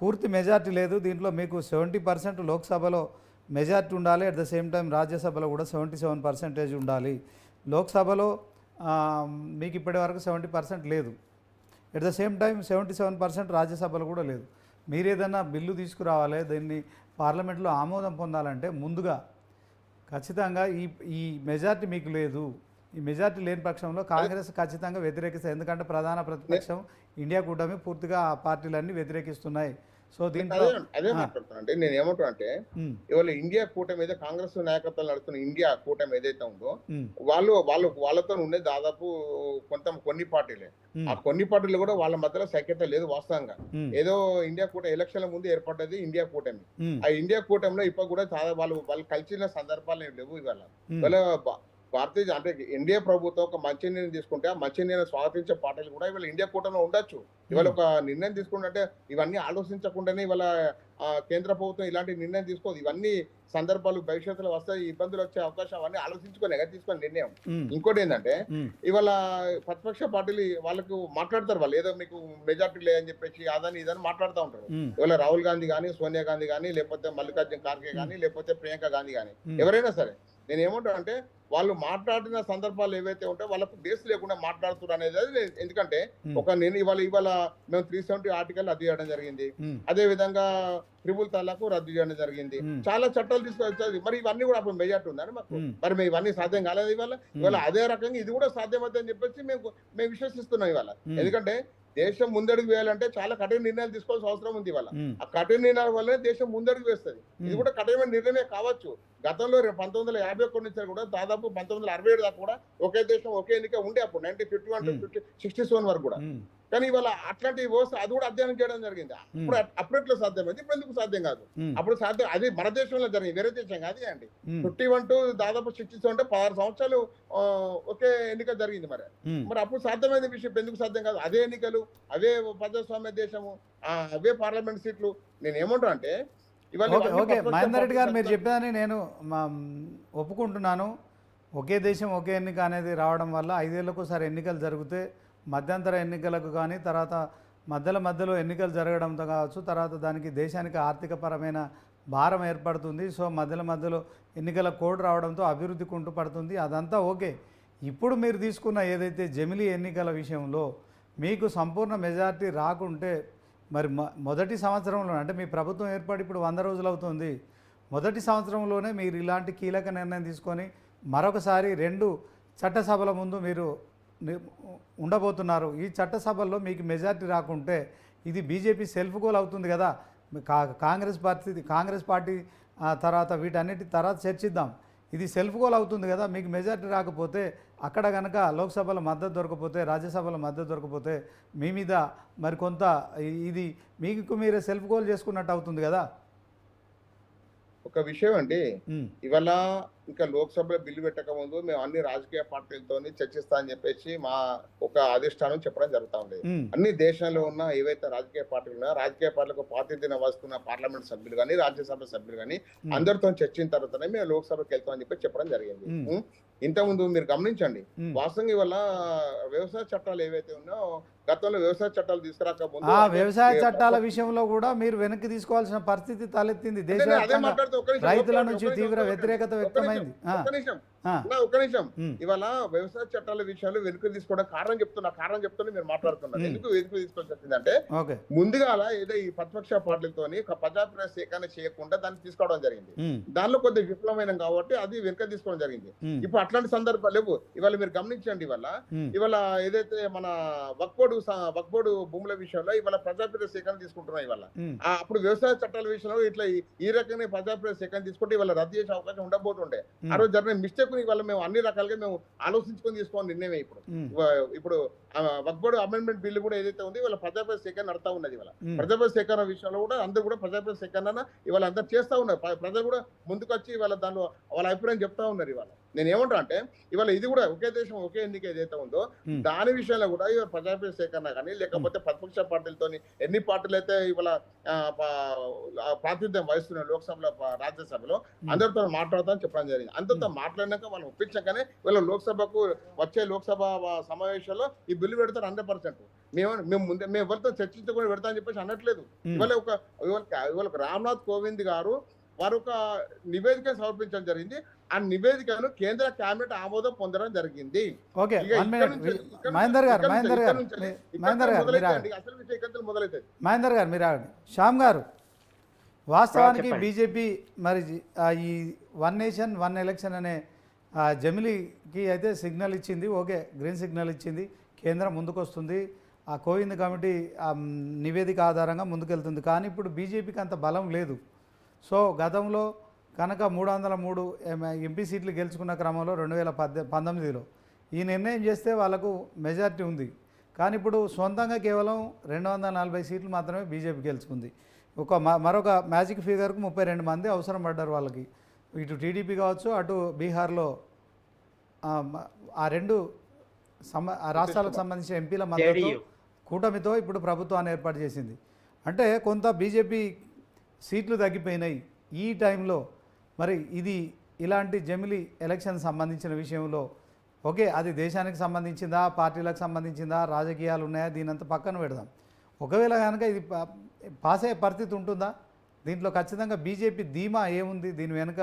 పూర్తి మెజార్టీ లేదు. దీంట్లో మీకు 70% లోక్సభలో మెజార్టీ ఉండాలి, అట్ ద సేమ్ టైం రాజ్యసభలో కూడా 77% ఉండాలి. లోక్సభలో మీకు ఇప్పటి వరకు 70% లేదు, ఎట్ ద సేమ్ టైం 77% రాజ్యసభలో కూడా లేదు. మీరు ఏదైనా బిల్లు తీసుకురావాలి, దీన్ని పార్లమెంట్లో ఆమోదం పొందాలంటే ముందుగా ఖచ్చితంగా ఈ మెజార్టీ మీకు లేదు. ఈ మెజార్టీ లేని పక్షంలో కాంగ్రెస్ ఖచ్చితంగా వ్యతిరేకిస్తుంది. ఎందుకంటే ప్రధాన ప్రతిపక్షం ఇండియా కూటమి పూర్తిగా ఆ పార్టీలన్నీ వ్యతిరేకిస్తున్నాయి. సో దీంట్లో అదే మాట్లాడుతాను అంటే నేను ఏమంటున్నా అంటే ఇవాళ ఇండియా కూటమి ఏదో కాంగ్రెస్ నాయకత్వం నడుస్తున్న ఇండియా కూటమి ఏదైతే ఉందో వాళ్ళతో ఉండే దాదాపు కొన్ని పార్టీలే. ఆ కొన్ని పార్టీలు కూడా వాళ్ళ మధ్యలో సఖ్యత లేదు వాస్తవంగా. ఏదో ఇండియా కూటమి ఎలక్షన్ల ముందు ఏర్పడ్డది ఇండియా కూటమి. ఆ ఇండియా కూటమిలో ఇప్పుడు కూడా చాలా వాళ్ళు కలిసిన సందర్భాలు లేవు. ఇవాళ భారతీయ అంటే ఎన్డీఏ ప్రభుత్వం ఒక మంచి నిర్ణయం తీసుకుంటే ఆ మంచి నిర్ణయం స్వాగతించే పార్టీలు కూడా ఇవాళ ఇండియా కూటమిలో ఉండొచ్చు. ఇవాళ ఒక నిర్ణయం తీసుకుంటే ఇవన్నీ ఆలోచించకుండానే ఇవాళ కేంద్ర ప్రభుత్వం ఇలాంటి నిర్ణయం తీసుకోదు. ఇవన్నీ సందర్భాలు భవిష్యత్తులో వస్తాయి, ఇబ్బందులు వచ్చే అవకాశం అవన్నీ ఆలోచించుకొని తీసుకునే నిర్ణయం. ఇంకోటి ఏంటంటే ఇవాళ ప్రతిపక్ష పార్టీలు వాళ్ళకు మాట్లాడతారు, వాళ్ళు ఏదో మీకు మెజార్టీ లేదని చెప్పేసి అదని ఇదని మాట్లాడుతూ ఉంటారు. ఇవాళ రాహుల్ గాంధీ కానీ, సోనియా గాంధీ కానీ, లేకపోతే మల్లికార్జున ఖార్గే కానీ, లేకపోతే ప్రియాంక గాంధీ కానీ, ఎవరైనా సరే నేను ఏమంటాను అంటే వాళ్ళు మాట్లాడిన సందర్భాలు ఏవైతే ఉంటాయో వాళ్ళకు బేస్ లేకుండా మాట్లాడుతున్నారు అనేది. ఎందుకంటే నేను ఇవాళ మేము 370 ఆర్టికల్ రద్దు చేయడం జరిగింది. అదే విధంగా ట్రిపుల్ తలాకు రద్దు చేయడం జరిగింది. చాలా చట్టాలు తీసుకొచ్చేది. మరి ఇవన్నీ కూడా అప్పుడు మెజార్టీ ఉందని మాకు, మరి మేము ఇవన్నీ సాధ్యం కాలేదు. ఇవాళ అదే రకంగా ఇది కూడా సాధ్యమవుతుందని చెప్పేసి మేము విశ్వసిస్తున్నాం ఇవాళ. ఎందుకంటే దేశం ముందడుగు వేయాలంటే చాలా కఠిన నిర్ణయాలు తీసుకోవాల్సిన అవసరం ఉంది. ఇవాళ ఆ కఠిన నిర్ణయాల వల్లనే దేశం ముందడుగు వేస్తుంది. ఇది కూడా కఠినమైన నిర్ణయమే కావచ్చు. గతంలో 1951 నుంచి కూడా దాదాపు 1967 దాకా కూడా ఒకే దేశం ఒకే ఎన్నిక ఉండే అప్పుడు 1951 to 67 వరకు కూడా. కానీ ఇవాళ అట్లాంటి వ్యవస్థ అది కూడా అధ్యయనం చేయడం జరిగింది. అప్పుడెట్లో సాధ్యమైంది, ఇప్పుడు ఎందుకు సాధ్యం కాదు? అప్పుడు సాధ్యం, అది మన దేశంలో జరిగింది, వేరే దేశం కాదు అండి. 51 to దాదాపు 67 అంటే 16 సంవత్సరాలు ఒకే ఎన్నిక జరిగింది. మరి అప్పుడు సాధ్యమైన విషయం ఎందుకు సాధ్యం కాదు? అదే ఎన్నికలు, అవే ప్రజాస్వామ్య దేశము, అవే పార్లమెంట్ సీట్లు. నేను ఏమంటా అంటే ఓకే మహేందర్ రెడ్డి గారు మీరు చెప్పేదని నేను ఒప్పుకుంటున్నాను. ఒకే దేశం ఒకే ఎన్నిక అనేది రావడం వల్ల 5 ఏళ్లకు ఒకసారి ఎన్నికలు జరిగితే మధ్యంతర ఎన్నికలకు కానీ తర్వాత మధ్యలో ఎన్నికలు జరగడంతో కావచ్చు, తర్వాత దానికి దేశానికి ఆర్థికపరమైన భారం ఏర్పడుతుంది. సో మధ్యలో ఎన్నికల కోడ్ రావడంతో అభివృద్ధి కుంటుపడుతుంది. అదంతా ఓకే. ఇప్పుడు మీరు తీసుకున్న ఏదైతే జమిలీ ఎన్నికల విషయంలో మీకు సంపూర్ణ మెజార్టీ రాకుంటే మరి మొదటి సంవత్సరంలో అంటే మీ ప్రభుత్వం ఏర్పడి ఇప్పుడు 100 రోజులు అవుతుంది. మొదటి సంవత్సరంలోనే మీరు ఇలాంటి కీలక నిర్ణయం తీసుకొని మరొకసారి 2 చట్టసభల ముందు మీరు ఉండబోతున్నారు. ఈ చట్టసభల్లో మీకు మెజార్టీ రాకుంటే ఇది బీజేపీ సెల్ఫ్ గోల్ అవుతుంది కదా. కాంగ్రెస్ పార్టీ తర్వాత వీటన్నిటి తర్వాత చర్చిద్దాం. ఇది సెల్ఫ్ గోల్ అవుతుంది కదా. మీకు మెజార్టీ రాకపోతే అక్కడ కనుక లోక్సభలో మద్దతు దొరకపోతే, రాజ్యసభలో మద్దతు దొరకపోతే మీ మీద మరి కొంత ఇది మీకు మీరే సెల్ఫ్ గోల్ చేసుకున్నట్టు అవుతుంది కదా. ఒక విషయం అండి, ఇవాళ ఇంకా లోక్సభలో బిల్లు పెట్టక ముందు మేము అన్ని రాజకీయ పార్టీలతో చర్చిస్తా అని చెప్పేసి మా ఒక అధిష్టానం చెప్పడం జరుగుతా ఉంది. అన్ని దేశాల్లో ఉన్న ఏవైతే రాజకీయ పార్టీలు ఉన్నాయో రాజకీయ పార్టీలకు ప్రాతినిధ్యం వస్తున్న పార్లమెంట్ సభ్యులు కానీ, రాజ్యసభ సభ్యులు కానీ అందరితో చర్చించిన తర్వాతనే మేము లోక్సభకి వెళ్తామని చెప్పి చెప్పడం జరిగింది. ఇంతకుముందు మీరు గమనించండి, వాస్తవంగా ఇవాళ వ్యవసాయ చట్టాలు ఏవైతే ఉన్నాయో గతంలో వ్యవసాయ చట్టాలు తీసుకురాక ముందు వ్యవసాయ చట్టాల విషయంలో కూడా మీరు వెనక్కి తీసుకోవాల్సిన పరిస్థితి తలెత్తింది. రైతుల నుంచి తీవ్ర వ్యతిరేకత వ్యక్తమైంది. ఒక్క నిమిషం, ఇవాళ వ్యవసాయ చట్టాల విషయాలు వెనుక తీసుకోవడం కారణం చెప్తున్నా మీరు మాట్లాడుతున్నారు. ఎందుకు వెనుక తీసుకోవాల్సి వచ్చిందంటే ముందుగా ఏదో ఈ ప్రతిపక్ష పార్టీలతోని ప్రజాప్రయ సేకరణ చేయకుండా దాన్ని తీసుకోవడం జరిగింది. దానిలో కొద్దిగా విఫలమైన కాబట్టి అది వెనుక తీసుకోవడం జరిగింది. ఇప్పుడు అట్లాంటి సందర్భాలు లేవు. ఇవాళ మీరు గమనించండి, ఇవాళ ఏదైతే మన వక్బోర్డు భూముల విషయంలో ఇవాళ ప్రజాప్రయ సేకరణ తీసుకుంటున్నాం. ఇవాళ అప్పుడు వ్యవసాయ చట్టాల విషయంలో ఇట్లా ఈ రకంగా ప్రజాప్రయ సేకరణ తీసుకుంటే ఇవాళ రద్దు చేసే అవకాశం ఉండబోతుండే. ఆ రోజు జరిగిన మిస్టేక్ ఇవాళ మేము అన్ని రకాలుగా మేము ఆలోచించుకొని తీసుకోవాలి నిర్ణయమే. ఇప్పుడు వక్బోర్డు అమెండ్మెంట్ బిల్లు కూడా ఏదైతే ఉంది ఇవాళ ప్రజాప్రయ సేకరణ నడుతా ఉన్నది. ఇవాళ ప్రజాప్రయ సేకరణ విషయంలో కూడా అందరూ కూడా ప్రజాప్రయ సేకరణ ఇవాళ అందరు చేస్తా ఉన్నారు. ప్రజలు కూడా ముందుకొచ్చి ఇవాళ దానిలో వాళ్ళ అభిప్రాయం చెప్తా ఉన్నారు. ఇవాళ నేను ఏమంటా అంటే ఇవాళ ఇది కూడా ఒకే దేశం ఒకే ఎన్నిక ఏదైతే ఉందో దాని విషయంలో కూడా ఇవాళ ప్రజాప్రయ సేకరణ కానీ లేకపోతే ప్రతిపక్ష పార్టీలతో ఎన్ని పార్టీలు అయితే ఇవాళ ప్రాతినిధ్యం వహిస్తున్నాయి లోక్సభలో రాజ్యసభలో అందరితో మాట్లాడతామని చెప్పడం జరిగింది. అందరితో మాట్లాడినాక వాళ్ళు ఒప్పించగానే వీళ్ళ లోక్సభకు వచ్చే లోక్సభ సమావేశాల్లో ఈ బిల్లు పెడతారు 100%. మేము ఎవరితో చర్చించుకొని పెడతామని చెప్పేసి అనట్లేదు. ఇవాళ రామ్నాథ్ కోవింద్ గారు వారు ఒక నివేదిక సమర్పించడం జరిగింది. ఆ నివేదికను కేంద్ర కేబినెట్ ఆమోదం పొందడం జరిగింది. మహేందర్ గారు మీరు శ్యామ్ గారు, వాస్తవానికి బీజేపీ మరి ఈ 1 నేషన్ 1 ఎలక్షన్ అనే జమిలీకి అయితే సిగ్నల్ ఇచ్చింది. ఓకే, గ్రీన్ సిగ్నల్ ఇచ్చింది. కేంద్రం ముందుకు వస్తుంది. ఆ కోవింద్ కమిటీ నివేదిక ఆధారంగా ముందుకెళ్తుంది. కానీ ఇప్పుడు బీజేపీకి అంత బలం లేదు. సో గతంలో కనుక 303 ఎంపీ సీట్లు గెలుచుకున్న క్రమంలో 2019లో ఈ నిర్ణయం చేస్తే వాళ్ళకు మెజారిటీ ఉంది. కానీ ఇప్పుడు సొంతంగా కేవలం 240 సీట్లు మాత్రమే బీజేపీ గెలుచుకుంది. మరొక మ్యాజిక్ ఫిగర్కు 32 మంది అవసరం పడ్డారు వాళ్ళకి. ఇటు టీడీపీ కావచ్చు, అటు బీహార్లో ఆ రెండు ఆ రాష్ట్రాలకు సంబంధించిన ఎంపీల మద్దతు కూటమితో ఇప్పుడు ప్రభుత్వాన్ని ఏర్పాటు చేసింది. అంటే కొంత బీజేపీ సీట్లు తగ్గిపోయినాయి ఈ టైంలో. మరి ఇది ఇలాంటి జమిలీ ఎలక్షన్ సంబంధించిన విషయంలో ఓకే, అది దేశానికి సంబంధించిందా, పార్టీలకు సంబంధించిందా, రాజకీయాలు ఉన్నాయా, దీనంతా పక్కన పెడదాం. ఒకవేళ కనుక ఇది పాస్ అయ్యే పరిస్థితి ఉంటుందా? దీంట్లో ఖచ్చితంగా బీజేపీ ధీమా ఏముంది, దీని వెనుక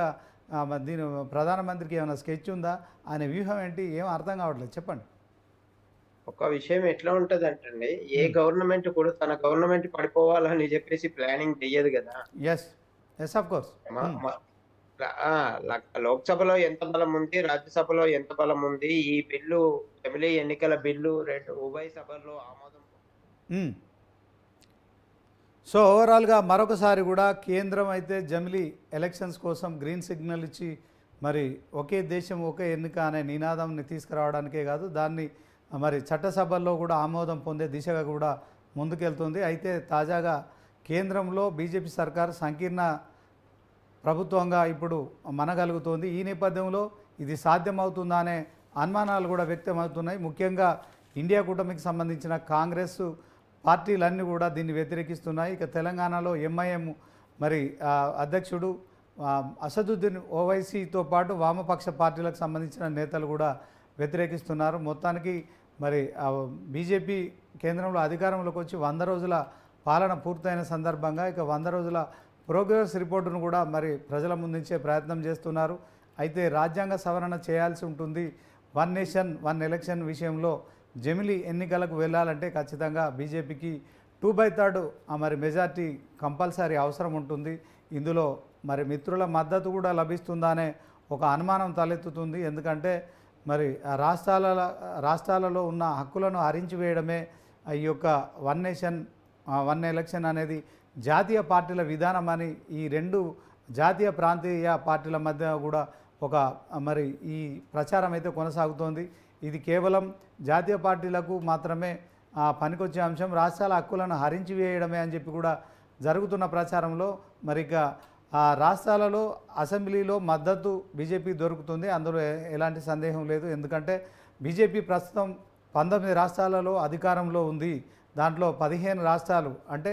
దీని ప్రధానమంత్రికి ఏమైనా స్కెచ్ ఉందా, ఆయన వ్యూహం ఏంటి, ఏం అర్థం కావట్లేదు, చెప్పండి. ఒక విషయం ఎట్లా ఉంటది అంటే, ఏ గవర్నమెంట్ కూడా తన గవర్నమెంట్ పడిపోవాలని చెప్పేసి ప్లానింగ్ చెయ్యదు కదా. Yes yes of course. లోక్సభలో ఎంత బలం ఉంది, రాజ్యసభలో ఎంత బలం ఉంది, ఈ బిల్లు జమిలీ ఎన్నికల బిల్లు రెండు ఉభయ సభల్లో ఆమోదం. సో ఓవరాల్గా మరొకసారి కూడా కేంద్రం అయితే జమిలీ ఎలక్షన్స్ కోసం గ్రీన్ సిగ్నల్ ఇచ్చి మరి ఒకే దేశం ఒకే ఎన్నిక అనే నినాదంని తీసుకురావడానికే కాదు, దాన్ని మరి చట్టసభల్లో కూడా ఆమోదం పొందే దిశగా కూడా ముందుకెళ్తుంది. అయితే తాజాగా కేంద్రంలో బీజేపీ సర్కారు సంకీర్ణ ప్రభుత్వంగా ఇప్పుడు మనగలుగుతోంది. ఈ నేపథ్యంలో ఇది సాధ్యమవుతుందా అనే అనుమానాలు కూడా వ్యక్తమవుతున్నాయి. ముఖ్యంగా ఇండియా కూటమికి సంబంధించిన కాంగ్రెస్ పార్టీలన్నీ కూడా దీన్ని వ్యతిరేకిస్తున్నాయి. ఇక తెలంగాణలో ఎంఐఎం మరి అధ్యక్షుడు అసదుద్దీన్ ఓవైసీతో పాటు వామపక్ష పార్టీలకు సంబంధించిన నేతలు కూడా వ్యతిరేకిస్తున్నారు. మొత్తానికి మరి బీజేపీ కేంద్రంలో అధికారంలోకి వచ్చి 100 రోజుల పాలన పూర్తయిన సందర్భంగా ఇక 100 రోజుల ప్రోగ్రెస్ రిపోర్టును కూడా మరి ప్రజల ముందుంచే ప్రయత్నం చేస్తున్నారు. అయితే రాజ్యాంగ సవరణ చేయాల్సి ఉంటుంది. 1 నేషన్ 1 ఎలక్షన్ విషయంలో జమిలీ ఎన్నికలకు వెళ్ళాలంటే ఖచ్చితంగా బీజేపీకి 2/3 మరి మెజార్టీ కంపల్సరీ అవసరం ఉంటుంది. ఇందులో మరి మిత్రుల మద్దతు కూడా లభిస్తుందా అనే ఒక అనుమానం తలెత్తుతుంది. ఎందుకంటే మరి రాష్ట్రాలలో ఉన్న హక్కులను హరించి వేయడమే ఈ యొక్క 1 నేషన్ 1 ఎలక్షన్ అనేది జాతీయ పార్టీల విధానం అని ఈ రెండు జాతీయ ప్రాంతీయ పార్టీల మధ్య కూడా ఒక మరి ఈ ప్రచారం అయితే కొనసాగుతోంది. ఇది కేవలం జాతీయ పార్టీలకు మాత్రమే పనికొచ్చే అంశం, రాష్ట్రాల హక్కులను హరించి వేయడమే అని చెప్పి కూడా జరుగుతున్న ప్రచారంలో మరి ఇక రాష్ట్రాలలో అసెంబ్లీలో మద్దతు బీజేపీ దొరుకుతుంది, అందులో ఎలాంటి సందేహం లేదు. ఎందుకంటే బీజేపీ ప్రస్తుతం 19 రాష్ట్రాలలో అధికారంలో ఉంది. దాంట్లో 15 రాష్ట్రాలు అంటే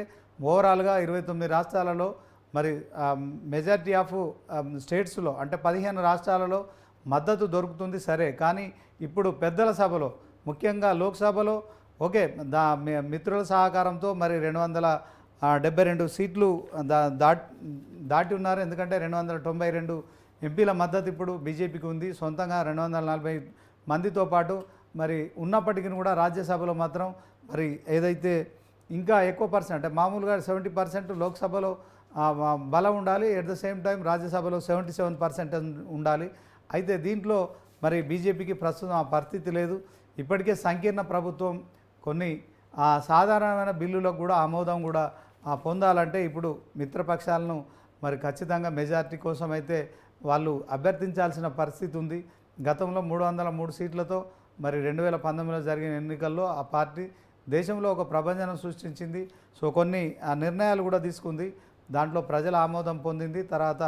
ఓవరాల్గా 29 రాష్ట్రాలలో మరి మెజారిటీ ఆఫ్ స్టేట్స్లో అంటే 15 రాష్ట్రాలలో మద్దతు దొరుకుతుంది. సరే, కానీ ఇప్పుడు పెద్దల సభలో ముఖ్యంగా లోక్సభలో ఓకే మిత్రుల సహకారంతో మరి 272 సీట్లు దాటి ఉన్నారు. ఎందుకంటే 292 ఎంపీల మద్దతు ఇప్పుడు బీజేపీకి ఉంది. సొంతంగా 240 మందితో పాటు మరి ఉన్నప్పటికీ కూడా రాజ్యసభలో మాత్రం మరి ఏదైతే ఇంకా ఎక్కువ పర్సెంట్ అంటే మామూలుగా 70% లోక్సభలో బలం ఉండాలి, ఎట్ ద సేమ్ టైం రాజ్యసభలో 77% ఉండాలి. అయితే దీంట్లో మరి బీజేపీకి ప్రస్తుతం ఆ పరిస్థితి లేదు. ఇప్పటికే సంకీర్ణ ప్రభుత్వం కొన్ని సాధారణమైన బిల్లులకు కూడా ఆమోదం కూడా పొందాలంటే ఇప్పుడు మిత్రపక్షాలను మరి ఖచ్చితంగా మెజారిటీ కోసం అయితే వాళ్ళు అభ్యర్థించాల్సిన పరిస్థితి ఉంది. గతంలో 303 సీట్లతో మరి 2019లో జరిగిన ఎన్నికల్లో ఆ పార్టీ దేశంలో ఒక ప్రభంజనం సృష్టించింది. సో కొన్ని నిర్ణయాలు కూడా తీసుకుంది, దాంట్లో ప్రజల ఆమోదం పొందింది. తర్వాత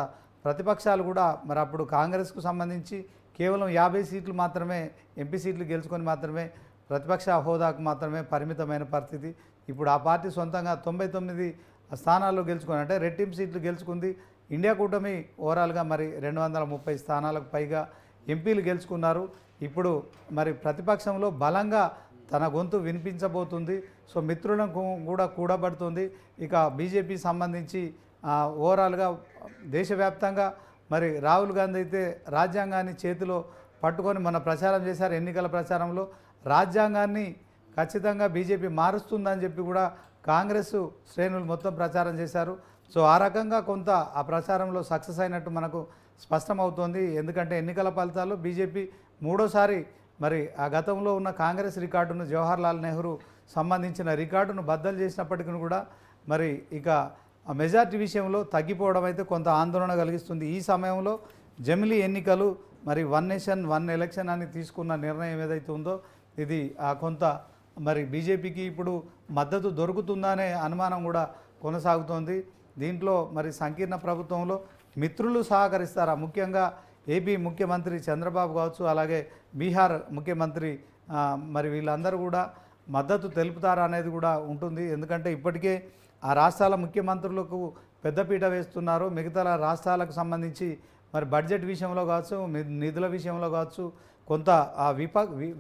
ప్రతిపక్షాలు కూడా మరి అప్పుడు కాంగ్రెస్కు సంబంధించి కేవలం 50 సీట్లు మాత్రమే ఎంపీ సీట్లు గెలుచుకొని మాత్రమే ప్రతిపక్ష హోదాకు మాత్రమే పరిమితమైన పరిస్థితి. ఇప్పుడు ఆ పార్టీ సొంతంగా 99 స్థానాల్లో గెలుచుకొని అంటే రెట్టింపు సీట్లు గెలుచుకుంది. ఇండియా కూటమి ఓవరాల్గా మరి 230 స్థానాలకు పైగా ఎంపీలు గెలుచుకున్నారు. ఇప్పుడు మరి ప్రతిపక్షంలో బలంగా తన గొంతు వినిపించబోతుంది. సో మిత్రులను కూడా కూడబడుతుంది. ఇక బీజేపీ సంబంధించి ఓవరాల్గా దేశవ్యాప్తంగా మరి రాహుల్ గాంధీ అయితే రాజ్యాంగాన్ని చేతిలో పట్టుకొని మన ప్రచారం చేశారు. ఎన్నికల ప్రచారంలో రాజ్యాంగాన్ని ఖచ్చితంగా బీజేపీ మారుస్తుందని చెప్పి కూడా కాంగ్రెస్ శ్రేణులు మొత్తం ప్రచారం చేశారు. సో ఆ రకంగా కొంత ఆ ప్రచారంలో సక్సెస్ అయినట్టు మనకు స్పష్టమవుతోంది. ఎందుకంటే ఎన్నికల ఫలితాల్లో బీజేపీ 3వ సారి మరి ఆ గతంలో ఉన్న కాంగ్రెస్ రికార్డును జవహర్లాల్ నెహ్రూ సంబంధించిన రికార్డును బద్దలు చేసినప్పటికీ కూడా మరి ఇక ఆ మెజార్టీ విషయంలో తగ్గిపోవడం అయితే కొంత ఆందోళన కలిగిస్తుంది. ఈ సమయంలో జమిలీ ఎన్నికలు మరి వన్ నేషన్ వన్ ఎలక్షన్ అని తీసుకున్న నిర్ణయం ఏదైతే ఉందో ఇది కొంత మరి బీజేపీకి ఇప్పుడు మద్దతు దొరుకుతుందనే అనుమానం కూడా కొనసాగుతోంది. దీంట్లో మరి సంకీర్ణ ప్రభుత్వంలో మిత్రులు సహకరిస్తారా? ముఖ్యంగా ఏపీ ముఖ్యమంత్రి చంద్రబాబు కావచ్చు, అలాగే బీహార్ ముఖ్యమంత్రి మరి వీళ్ళందరూ కూడా మద్దతు తెలుపుతారా అనేది కూడా ఉంటుంది. ఎందుకంటే ఇప్పటికే ఆ రాష్ట్రాల ముఖ్యమంత్రులకు పెద్దపీట వేస్తున్నారు. మిగతా రాష్ట్రాలకు సంబంధించి మరి బడ్జెట్ విషయంలో కావచ్చు, నిధుల విషయంలో కావచ్చు కొంత ఆ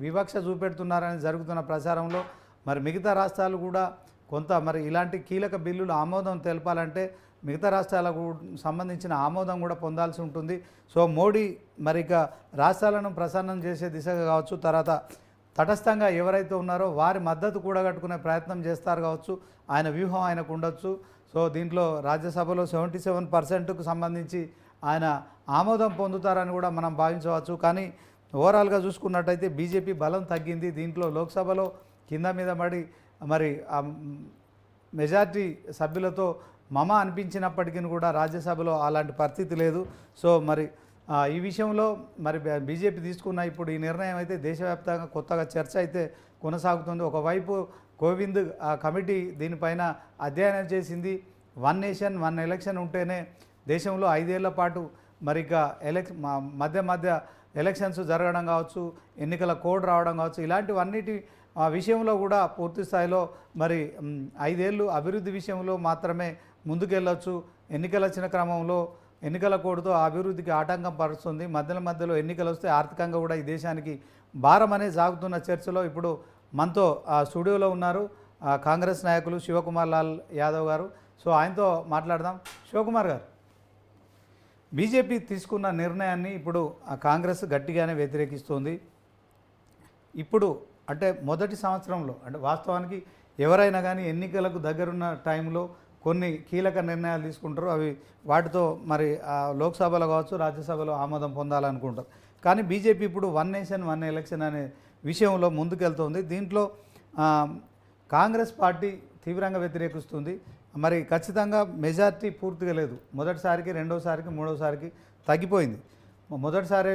వివక్ష చూపెడుతున్నారని జరుగుతున్న ప్రచారంలో మరి మిగతా రాష్ట్రాలు కూడా కొంత మరి ఇలాంటి కీలక బిల్లులు ఆమోదం తెలపాలంటే మిగతా రాష్ట్రాలకు సంబంధించిన ఆమోదం కూడా పొందాల్సి ఉంటుంది. సో మోడీ మరి ఇక రాష్ట్రాలను ప్రసన్నం చేసే దిశగా కావచ్చు, తర్వాత తటస్థంగా ఎవరైతే ఉన్నారో వారి మద్దతు కూడగట్టుకునే ప్రయత్నం చేస్తారు కావచ్చు. ఆయన వ్యూహం ఆయనకు ఉండొచ్చు. సో దీంట్లో రాజ్యసభలో 77%కు సంబంధించి ఆయన ఆమోదం పొందుతారని కూడా మనం భావించవచ్చు. కానీ ఓవరాల్గా చూసుకున్నట్టయితే బీజేపీ బలం తగ్గింది. దీంట్లో లోక్సభలో కింద మీద పడి మరి మెజార్టీ సభ్యులతో మమ అనిపించినప్పటికీ కూడా రాజ్యసభలో అలాంటి పరిస్థితి లేదు. సో మరి ఈ విషయంలో మరి బీజేపీ తీసుకున్న ఇప్పుడు ఈ నిర్ణయం అయితే దేశవ్యాప్తంగా కొత్తగా చర్చ అయితే కొనసాగుతుంది. ఒకవైపు కోవింద్ కమిటీ దీనిపైన అధ్యయనం చేసింది. వన్ నేషన్ వన్ ఎలక్షన్ ఉంటేనే దేశంలో 5 ఏళ్ల పాటు మరి ఇక మధ్య ఎలక్షన్స్ జరగడం కావచ్చు, ఎన్నికల కోడ్ రావడం కావచ్చు, ఇలాంటివన్నిటి విషయంలో కూడా పూర్తి స్థాయిలో మరి 5 ఏళ్ళు అభివృద్ధి విషయంలో మాత్రమే ముందుకెళ్ళొచ్చు. ఎన్నికలు వచ్చిన క్రమంలో ఎన్నికల కోడ్తో అభివృద్ధికి ఆటంకం పరుస్తుంది. మధ్యలో ఎన్నికలు వస్తే ఆర్థికంగా కూడా ఈ దేశానికి భారం అనేది సాగుతున్న చర్చలో ఇప్పుడు మనతో స్టూడియోలో ఉన్నారు కాంగ్రెస్ నాయకులు శివకుమార్ లాల్ యాదవ్ గారు. సో ఆయనతో మాట్లాడదాం. శివకుమార్ గారు, బీజేపీ తీసుకున్న నిర్ణయాన్ని ఇప్పుడు కాంగ్రెస్ గట్టిగానే వ్యతిరేకిస్తుంది. ఇప్పుడు అంటే మొదటి సంవత్సరంలో అంటే వాస్తవానికి ఎవరైనా కానీ ఎన్నికలకు దగ్గరున్న టైంలో కొన్ని కీలక నిర్ణయాలు తీసుకుంటారు. అవి వాటితో మరి లోక్సభలో కావచ్చు, రాజ్యసభలో ఆమోదం పొందాలనుకుంటారు. కానీ బీజేపీ ఇప్పుడు వన్ నేషన్ వన్ ఎలక్షన్ అనే విషయంలో ముందుకెళ్తోంది. దీంట్లో కాంగ్రెస్ పార్టీ తీవ్రంగా వ్యతిరేకిస్తుంది. మరి ఖచ్చితంగా మెజార్టీ పూర్తిగా లేదు. మొదటిసారికి, రెండోసారికి, మూడోసారికి తగ్గిపోయింది. మొదటిసారి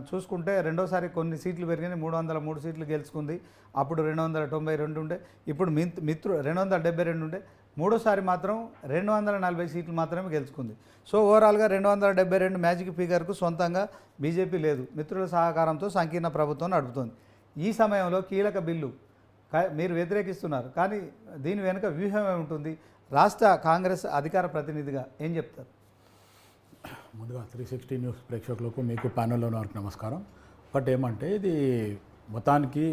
చూసుకుంటే రెండోసారి కొన్ని సీట్లు పెరిగినాయి, 303 సీట్లు గెలుచుకుంది. అప్పుడు 292 ఉండే, ఇప్పుడు 272 ఉండే. మూడోసారి మాత్రం 240 సీట్లు మాత్రమే గెలుచుకుంది. సో ఓవరాల్గా 272 మ్యాజిక్ ఫిగర్కు సొంతంగా బీజేపీ లేదు. మిత్రుల సహకారంతో సంకీర్ణ ప్రభుత్వం నడుపుతోంది. ఈ సమయంలో కీలక బిల్లు మీరు వ్యతిరేకిస్తున్నారు, కానీ దీని వెనుక వ్యూహం ఏముంటుంది? రాష్ట్ర కాంగ్రెస్ అధికార ప్రతినిధిగా ఏం చెప్తారు? ముందుగా 360 న్యూస్ ప్రేక్షకులకు, మీకు ప్యానెల్లో వారికి నమస్కారం. ఒకటి ఏమంటే, ఇది మొత్తానికి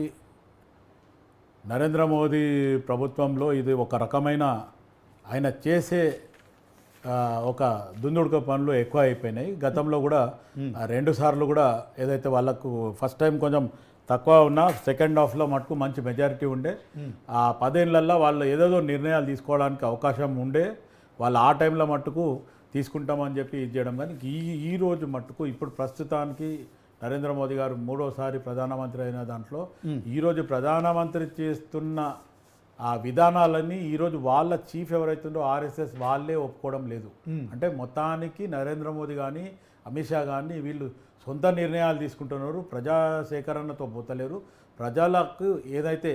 నరేంద్ర మోదీ ప్రభుత్వంలో ఇది ఒక రకమైన ఆయన చేసే ఒక దుందుడుక పనులు ఎక్కువ అయిపోయినాయి. గతంలో కూడా 2 సార్లు కూడా ఏదైతే వాళ్ళకు ఫస్ట్ టైం కొంచెం తక్కువ ఉన్నా సెకండ్ హాఫ్లో మటుకు మంచి మెజారిటీ ఉండే. ఆ 10 ఏళ్లలో వాళ్ళు ఏదేదో నిర్ణయాలు తీసుకోవడానికి అవకాశం ఉండే. వాళ్ళు ఆ టైంలో మట్టుకు తీసుకుంటామని చెప్పి ఇది చేయడం. కానీ ఈ రోజు మట్టుకు ఇప్పుడు ప్రస్తుతానికి నరేంద్ర మోదీ గారు 3వసారి ప్రధానమంత్రి అయిన దాంట్లో ఈరోజు ప్రధానమంత్రి చేస్తున్న ఆ విధానాలన్నీ ఈరోజు వాళ్ళ చీఫ్ ఎవరైతుందో ఆర్ఎస్ఎస్ వాళ్ళే ఒప్పుకోవడం లేదు. అంటే మొత్తానికి నరేంద్ర మోదీ కానీ అమిత్ షా కానీ వీళ్ళు సొంత నిర్ణయాలు తీసుకుంటున్నారు, ప్రజా సేకరణతో పోతలేరు. ప్రజలకు ఏదైతే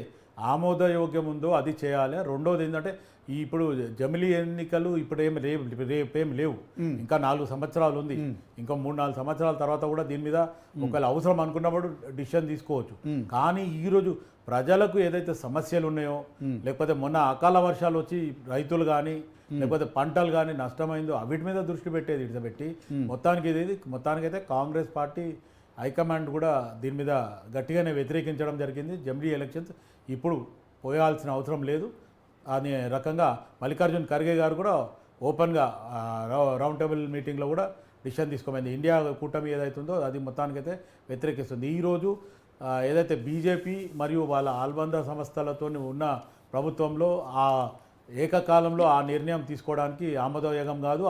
ఆమోదయోగ్యం ఉందో అది చేయాలి. రెండోది ఏంటంటే ఇప్పుడు జమిలీ ఎన్నికలు ఇప్పుడు రేపేం లేవు, ఇంకా 4 సంవత్సరాలు ఉంది. ఇంకా 3-4 సంవత్సరాల తర్వాత కూడా దీని మీద ఒకవేళ అవసరం అనుకున్నప్పుడు డిసిషన్ తీసుకోవచ్చు. కానీ ఈరోజు ప్రజలకు ఏదైతే సమస్యలు ఉన్నాయో, లేకపోతే మొన్న అకాల వర్షాలు వచ్చి రైతులు కానీ లేకపోతే పంటలు కానీ నష్టమైందో వీటి మీద దృష్టి పెట్టేది ఇడిచిపెట్టి మొత్తానికైతే కాంగ్రెస్ పార్టీ హైకమాండ్ కూడా దీని మీద గట్టిగానే వ్యతిరేకించడం జరిగింది. జమిలీ ఎలక్షన్స్ ఇప్పుడు పోయాల్సిన అవసరం లేదు అనే రకంగా మల్లికార్జున్ ఖర్గే గారు కూడా ఓపెన్గా రౌండ్ టేబుల్ మీటింగ్లో కూడా డిసిషన్ తీసుకోమైంది. ఇండియా కూటమి ఏదైతుందో అది మొత్తానికైతే వ్యతిరేకిస్తుంది. ఈరోజు ఏదైతే బీజేపీ మరియు వాళ్ళ ఆల్బంద సంస్థలతో ఉన్న ప్రభుత్వంలో ఆ ఏకకాలంలో ఆ నిర్ణయం తీసుకోవడానికి ఆమోదయోగం కాదు,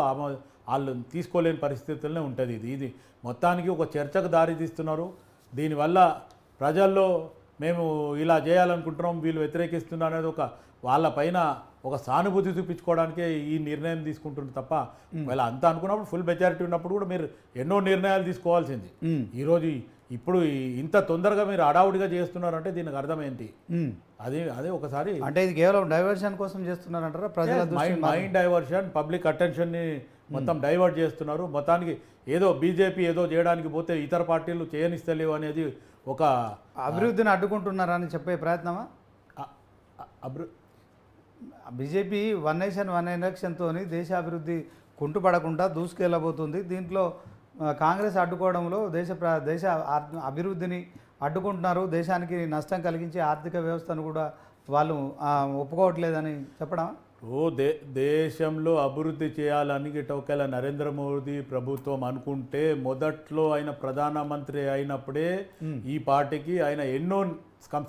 వాళ్ళు తీసుకోలేని పరిస్థితుల్లోనే ఉంటుంది. ఇది మొత్తానికి ఒక చర్చకు దారి తీస్తున్నారు. దీనివల్ల ప్రజల్లో మేము ఇలా చేయాలనుకుంటున్నాం వీళ్ళు వ్యతిరేకిస్తున్నారు అనేది ఒక వాళ్ళపైన ఒక సానుభూతి చూపించుకోవడానికే ఈ నిర్ణయం తీసుకుంటుంది తప్ప ఒకవేళ అంతా అనుకున్నప్పుడు ఫుల్ మెజారిటీ ఉన్నప్పుడు కూడా మీరు ఎన్నో నిర్ణయాలు తీసుకోవాల్సింది. ఈరోజు ఇప్పుడు ఇంత తొందరగా మీరు అడావుడిగా చేస్తున్నారంటే దీనికి అర్థం ఏంటి? అదే ఒకసారి అంటే ఇది కేవలం డైవర్షన్ కోసం చేస్తున్నారంటారా? ప్రజల మైండ్ డైవర్షన్, పబ్లిక్ అటెన్షన్ని మొత్తం డైవర్ట్ చేస్తున్నారు. మొత్తానికి ఏదో బీజేపీ ఏదో చేయడానికి పోతే ఇతర పార్టీలు చేయనిస్తలేవు అనేది ఒక అభివృద్ధిని అడ్డుకుంటున్నారని చెప్పే ప్రయత్నమా? బీజేపీ వన్ నేషన్ వన్ ఎలక్షన్తో దేశ అభివృద్ధి కుంటుపడకుండా దూసుకెళ్ళబోతుంది. దీంట్లో కాంగ్రెస్ అడ్డుకోవడంలో దేశ అభివృద్ధిని అడ్డుకుంటున్నారు, దేశానికి నష్టం కలిగించే ఆర్థిక వ్యవస్థను కూడా వాళ్ళు ఒప్పుకోవట్లేదని చెప్పడం. దేశంలో అభివృద్ధి చేయాలని ఒకవేళ నరేంద్ర మోదీ ప్రభుత్వం అనుకుంటే మొదట్లో ఆయన ప్రధానమంత్రి అయినప్పుడే ఈ పార్టీకి ఆయన ఎన్నో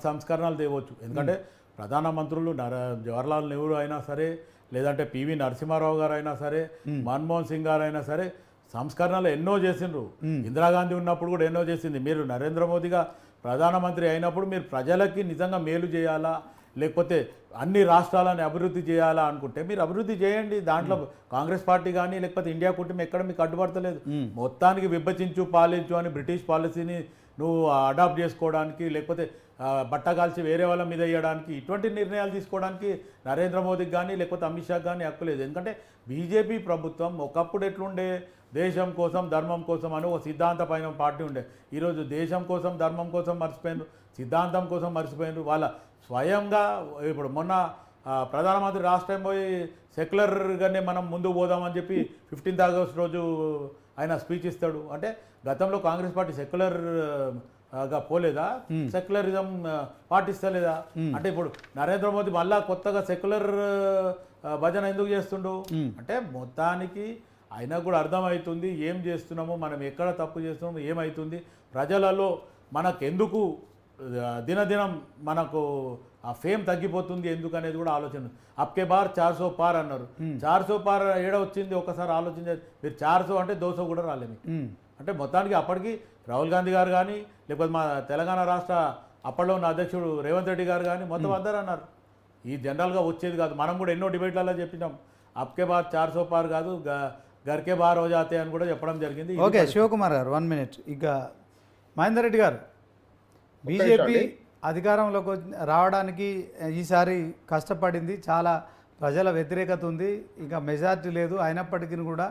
సంస్కరణలు తేవచ్చు. ఎందుకంటే ప్రధానమంత్రులు జవహర్లాల్ నెహ్రూ అయినా సరే, లేదంటే పివి నరసింహారావు గారు అయినా సరే, మన్మోహన్ సింగ్ గారు అయినా సరే సంస్కరణలు ఎన్నో చేసిండ్రు. ఇందిరాగాంధీ ఉన్నప్పుడు కూడా ఎన్నో చేసింది. మీరు నరేంద్ర మోదీగా ప్రధానమంత్రి అయినప్పుడు మీరు ప్రజలకి నిజంగా మేలు చేయాలా, లేకపోతే అన్ని రాష్ట్రాలని అభివృద్ధి చేయాలా అనుకుంటే మీరు అభివృద్ధి చేయండి. దాంట్లో కాంగ్రెస్ పార్టీ కానీ లేకపోతే ఇండియా కూటమి ఎక్కడ మీకు అడ్డుపడతలేదు. మొత్తానికి విభజించు పాలించు అని బ్రిటిష్ పాలసీని నువ్వు అడాప్ట్ చేసుకోవడానికి, లేకపోతే బట్టగాల్చి వేరే వాళ్ళ మీద వేయడానికి, ఇటువంటి నిర్ణయాలు తీసుకోవడానికి నరేంద్ర మోదీకి కానీ లేకపోతే అమిత్ షాకి కానీ హక్కు లేదు. ఎందుకంటే బీజేపీ ప్రభుత్వం ఒకప్పుడు ఎట్లుండే, దేశం కోసం ధర్మం కోసం అని ఒక సిద్ధాంతపైన పార్టీ ఉండే. ఈరోజు దేశం కోసం ధర్మం కోసం మర్చిపోయినారు, సిద్ధాంతం కోసం మర్చిపోయినారు. వాళ్ళ స్వయంగా ఇప్పుడు మొన్న ప్రధానమంత్రి రాష్ట్రం పోయి సెక్యులర్గానే మనం ముందుకు పోదామని చెప్పి 15th ఆగస్టు రోజు ఆయన స్పీచ్ ఇస్తాడు. అంటే గతంలో కాంగ్రెస్ పార్టీ సెక్యులర్గా పోలేదా? సెక్యులరిజం పాటిస్తలేదా? అంటే ఇప్పుడు నరేంద్ర మోదీ మళ్ళా కొత్తగా సెక్యులర్ భజన ఎందుకు చేస్తుండు అంటే మొత్తానికి ఆయనకు కూడా అర్థమవుతుంది ఏం చేస్తున్నామో, మనం ఎక్కడ తప్పు చేస్తున్నామో, ఏమవుతుంది ప్రజలలో మనకెందుకు దినదినం మనకు ఆ ఫేమ్ తగ్గిపోతుంది ఎందుకు అనేది కూడా ఆలోచన. అప్కే బార్ 400 పార్ అన్నారు. 400 పార్ ఏడ వచ్చింది ఒకసారి ఆలోచించారు. మీరు 400 అంటే 200 కూడా రాలేదు. అంటే మొత్తానికి అప్పటికి రాహుల్ గాంధీ గారు కానీ లేకపోతే మా తెలంగాణ రాష్ట్ర అప్పట్లో ఉన్న అధ్యక్షుడు రేవంత్ రెడ్డి గారు కానీ మొత్తం అందరూ అన్నారు ఈ జనరల్గా వచ్చేది కాదు. మనం కూడా ఎన్నో డిబేట్లలో చెప్పినాం అప్కే బార్ 400 పార్ కాదు గర్కే బార్ హో జాతే అని కూడా చెప్పడం జరిగింది. ఓకే శివకుమార్ గారు 1 minute. ఇక మహేందర్ రెడ్డి గారు, బీజేపీ అధికారంలోకి రావడానికి ఈసారి కష్టపడింది, చాలా ప్రజల వ్యతిరేకత ఉంది, ఇక మెజార్టీ లేదు. అయినప్పటికీ కూడా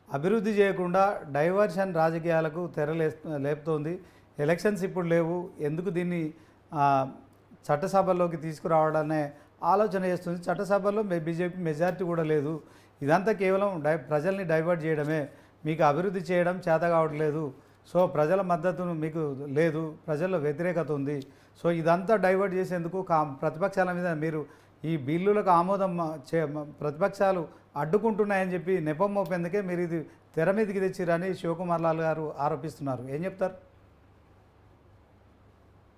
అభివృద్ధి చేయకుండా డైవర్షన్ రాజకీయాలకు లేపుతోంది. ఎలక్షన్స్ ఇప్పుడు లేవు, ఎందుకు దీన్ని చట్టసభల్లోకి తీసుకురావడానే ఆలోచన చేస్తుంది. చట్టసభల్లో బీజేపీ మెజార్టీ కూడా లేదు. ఇదంతా కేవలం ప్రజల్ని డైవర్ట్ చేయడమే, మీకు అభివృద్ధి చేయడం చేత కావట్లేదు. సో ప్రజల మద్దతును మీకు లేదు, ప్రజల్లో వ్యతిరేకత ఉంది. సో ఇదంతా డైవర్ట్ చేసేందుకు ప్రతిపక్షాల మీద మీరు ఈ బిల్లులకు ఆమోదం ప్రతిపక్షాలు అడ్డుకుంటున్నాయని చెప్పి నెపం మోపేందుకే మీరు ఇది తెర మీదకి తెచ్చిరని శివకుమార్ లాల్ గారు ఆరోపిస్తున్నారు. ఏం చెప్తారు?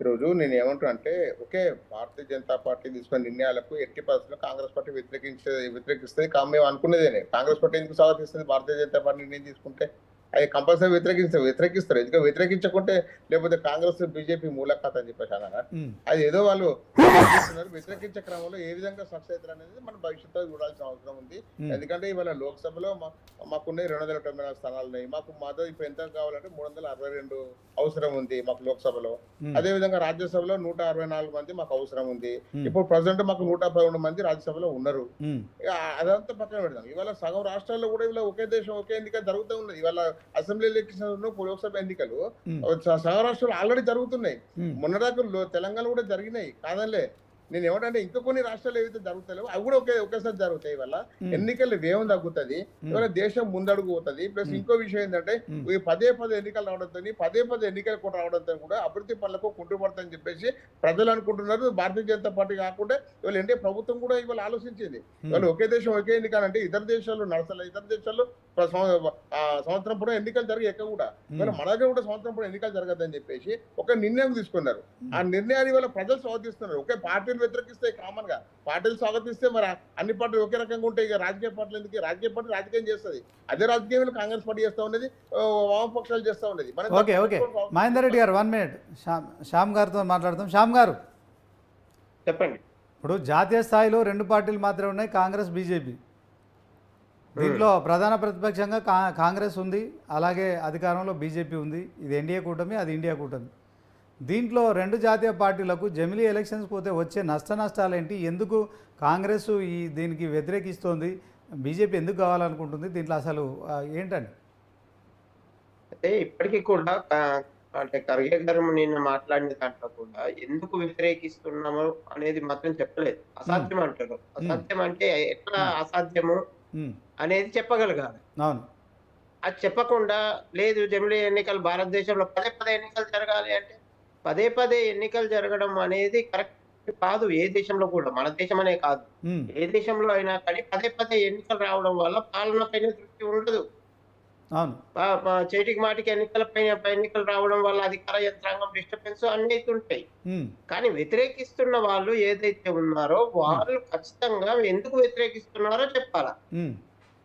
ఈరోజు నేను ఏమంటున్నా అంటే ఓకే, భారతీయ జనతా పార్టీ తీసుకున్న నిర్ణయాలకు ఎట్టి పరిస్థితుల్లో కాంగ్రెస్ పార్టీ వ్యతిరేకిస్తుంది. మేము అనుకునేదేనే, కాంగ్రెస్ పార్టీ ఎందుకు స్వాగతిస్తుంది? భారతీయ జనతా పార్టీ నిర్ణయం తీసుకుంటే అది కంపల్సరీ వ్యతిరేకిస్తారు. ఎందుకంటే వ్యతిరేకించకుంటే లేకపోతే కాంగ్రెస్ బీజేపీ మూలకథ అని చెప్పేసి అన్నారా? అది ఏదో వాళ్ళు వ్యతిరేకించే క్రమంలో ఏ విధంగా సక్సెస్ అవుతారు అనేది మనం భవిష్యత్తులో చూడాల్సిన అవసరం ఉంది. ఎందుకంటే ఇవాళ లోక్సభలో మాకున్నాయి 294 స్థానాలు ఉన్నాయి. మాకు మద్దతు ఇప్పుడు ఎంత కావాలంటే 362 అవసరం ఉంది మాకు లోక్సభలో. అదే విధంగా రాజ్యసభలో 164 మంది మాకు అవసరం ఉంది. ఇప్పుడు ప్రజెంట్ మాకు 111 మంది రాజ్యసభలో ఉన్నారు. అదంతా పక్కన పెడదాం. ఇవాళ సగం రాష్ట్రాల్లో కూడా ఇవాళ ఒకే దేశం ఒకే ఎన్నిక జరుగుతూ ఉన్నది. ఇవాళ అసెంబ్లీ ఎలక్షన్లు లోక్సభ ఎన్నికలు సగం రాష్ట్రాలు ఆల్రెడీ జరుగుతున్నాయి. మొన్నదాకా తెలంగాణ కూడా జరిగినాయి కాదనిలే. నేను ఏమంటే ఇంకా కొన్ని రాష్ట్రాలు ఏవైతే జరుగుతాయో అవి కూడా ఒకేసారి జరుగుతాయి. వల్ల ఎన్నికలు వ్యయం తగ్గుతుంది, ఇవాళ దేశం ముందడుగు పోతుంది. ప్లస్ ఇంకో విషయం ఏంటంటే పదే ఎన్నికలు రావడంతో పదే ఎన్నికలు కూడా రావడంతో కూడా అభివృద్ధి పనులకు కుంటుపడతాయని చెప్పేసి ప్రజలు అనుకుంటున్నారు. భారతీయ జనతా పార్టీ కాకుండా ఇవాళ ఎన్డీఏ ప్రభుత్వం కూడా ఇవాళ ఆలోచించింది. ఇవాళ ఒకే దేశం ఒకే ఎన్నిక అంటే ఇతర దేశాల్లో నడసలేదు. ఇతర దేశాల్లో సంవత్సరం కూడా ఎన్నికలు జరిగి ఎక్క కూడా ఇవాళ మన దగ్గర కూడా సంవత్సరం కూడా ఎన్నికలు జరగద్దని చెప్పేసి ఒక నిర్ణయం తీసుకున్నారు. ఆ నిర్ణయాన్ని ఇవాళ ప్రజలు స్వాగతిస్తున్నారు. ఒకే పార్టీ పార్టీలు వ్యతిరేకిస్తాయి కామన్ గా. పార్టీలు స్వాగతిస్తే మరి అన్ని పార్టీలు ఒకే రకంగా ఉంటాయి. ఇక రాజకీయ పార్టీలు ఎందుకు? రాజకీయ పార్టీ రాజకీయం చేస్తుంది. అదే రాజకీయంలో కాంగ్రెస్ పార్టీ చేస్తూ ఉండేది, వామపక్షాలు చేస్తూ ఉండేది. ఓకే మహేందర్ రెడ్డి గారు 1 minute శ్యామ్ గారితో మాట్లాడతాం. శ్యామ్ గారు, చెప్పండి. ఇప్పుడు జాతీయ స్థాయిలో 2 పార్టీలు మాత్రమే ఉన్నాయి, కాంగ్రెస్ బీజేపీ. దీంట్లో ప్రధాన ప్రతిపక్షంగా కాంగ్రెస్ ఉంది, అలాగే అధికారంలో బీజేపీ ఉంది. ఇది ఎన్డీఏ కూటమి, అది ఇండియా కూటమి. దీంట్లో 2 జాతీయ పార్టీలకు జమిలీ ఎలక్షన్స్ పోతే వచ్చే నష్టాలు ఏంటి? ఎందుకు కాంగ్రెస్ దీనికి వ్యతిరేకిస్తోంది? బీజేపీ ఎందుకు కావాలనుకుంటుంది? దీంట్లో అసలు ఏంటండి? అయితే ఇప్పటికీ కూడా అంటే ఖర్గే గారు నిన్న మాట్లాడిన దాంట్లో కూడా ఎందుకు వ్యతిరేకిస్తున్నాము అనేది మాత్రం చెప్పలేదు. అసాధ్యం అంటారు. అసాధ్యం అంటే ఎట్లా అసాధ్యము అనేది చెప్పగలగాలి. అవును. అది చెప్పకుండా లేదు జమిలీ ఎన్నికలు భారతదేశంలో పదే ఎన్నికలు జరగాలి అంటే పదే ఎన్నికలు జరగడం అనేది కరెక్ట్ కాదు. ఏ దేశంలో కూడా, మన దేశం అనే కాదు, ఏ దేశంలో అయినా కానీ పదే ఎన్నికలు రావడం వల్ల పాలన పైన దృష్టి ఉండదు. అవును. చేటికి మాటికి ఎన్నికలు రావడం వల్ల అధికార యంత్రాంగం డిస్టర్బెన్స్ అన్ని ఉంటాయి. కానీ వ్యతిరేకిస్తున్న వాళ్ళు ఏదైతే ఉన్నారో వాళ్ళు ఖచ్చితంగా ఎందుకు వ్యతిరేకిస్తున్నారో చెప్పాలా.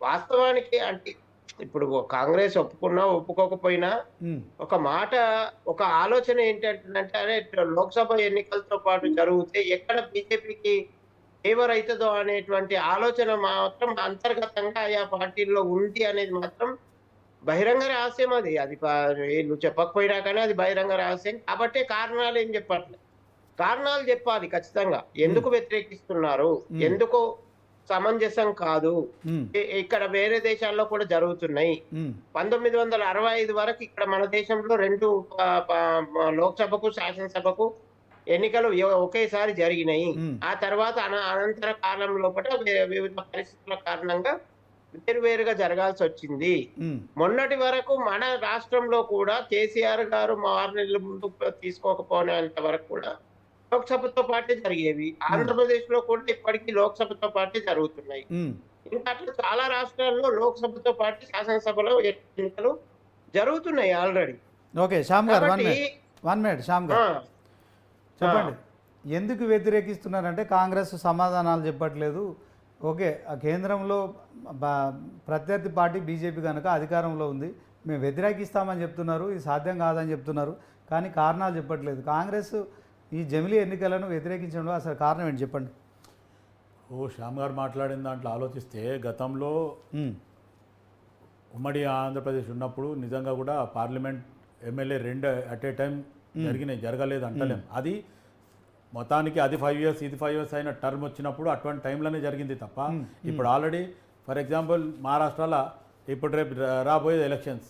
వాస్తవానికి అంటే ఇప్పుడు కాంగ్రెస్ ఒప్పుకున్నా ఒప్పుకోకపోయినా ఒక ఆలోచన ఏంటంటే అరే లోక్సభ ఎన్నికలతో పాటు జరిగితే ఎక్కడ బీజేపీకి ఫేవర్ అవుతుందో అనేటువంటి ఆలోచన మాత్రం అంతర్గతంగా ఆయా పార్టీల్లో ఉంది అనేది మాత్రం బహిరంగ రహస్యం. అది నువ్వు చెప్పకపోయినా కానీ అది బహిరంగ రహస్యం. కాబట్టి కారణాలు ఏం చెప్పట్లేదు, కారణాలు చెప్పాలి ఖచ్చితంగా. ఎందుకు వ్యతిరేకిస్తున్నారు, ఎందుకు సమంజసం కాదు. ఇక్కడ వేరే దేశాల్లో కూడా జరుగుతున్నాయి. 1965 వరకు ఇక్కడ మన దేశంలో 2 లోక్సభకు శాసనసభకు ఎన్నికలు ఒకేసారి జరిగినాయి. ఆ తర్వాత అనంతర కాలం లోపల వివిధ పరిస్థితుల కారణంగా వేరువేరుగా జరగాల్సి వచ్చింది. మొన్నటి వరకు మన రాష్ట్రంలో కూడా కేసీఆర్ గారు 6 నెలల ముందు తీసుకోకపోయినంత వరకు కూడా లోక్సభతో పాటే జరిగేవి. ఆంధ్రప్రదేశ్ లో కూడా ఇప్పటికీ లోక్సభతో పాటే జరుగుతున్నాయి. ఇంకా అట్లా చాలా రాష్ట్రాల్లో లోక్సభతో పాటు శాసనసభలో ఎన్నికలు జరుగుతున్నాయి ఆల్రెడీ. ఓకే శ్యామ్ గారు 1 minute శ్యామ్ గారు చెప్పండి, ఎందుకు వ్యతిరేకిస్తున్నారంటే కాంగ్రెస్ సమాధానాలు చెప్పట్లేదు. ఓకే, ఆ కేంద్రంలో ప్రత్యర్థి పార్టీ బీజేపీ కనుక అధికారంలో ఉంది, మేము వ్యతిరేకిస్తామని చెప్తున్నారు, ఇది సాధ్యం కాదని చెప్తున్నారు, కానీ కారణాలు చెప్పట్లేదు. కాంగ్రెస్ ఈ జమిలీ ఎన్నికలను వ్యతిరేకించడంలో అసలు కారణం ఏంటి చెప్పండి. శ్యామ్ గారు మాట్లాడిన దాంట్లో ఆలోచిస్తే గతంలో ఉమ్మడి ఆంధ్రప్రదేశ్ ఉన్నప్పుడు నిజంగా కూడా parliament MLA 2 at a time జరగలేదు అంటలేం. అది మొత్తానికి అది 5 years ఇది 5 years అయిన టర్మ్ వచ్చినప్పుడు అటువంటి టైంలోనే జరిగింది తప్ప ఇప్పుడు ఆల్రెడీ ఫర్ ఎగ్జాంపుల్ మహారాష్ట్రలో ఇప్పుడు రేపు రాబోయేది ఎలక్షన్స్,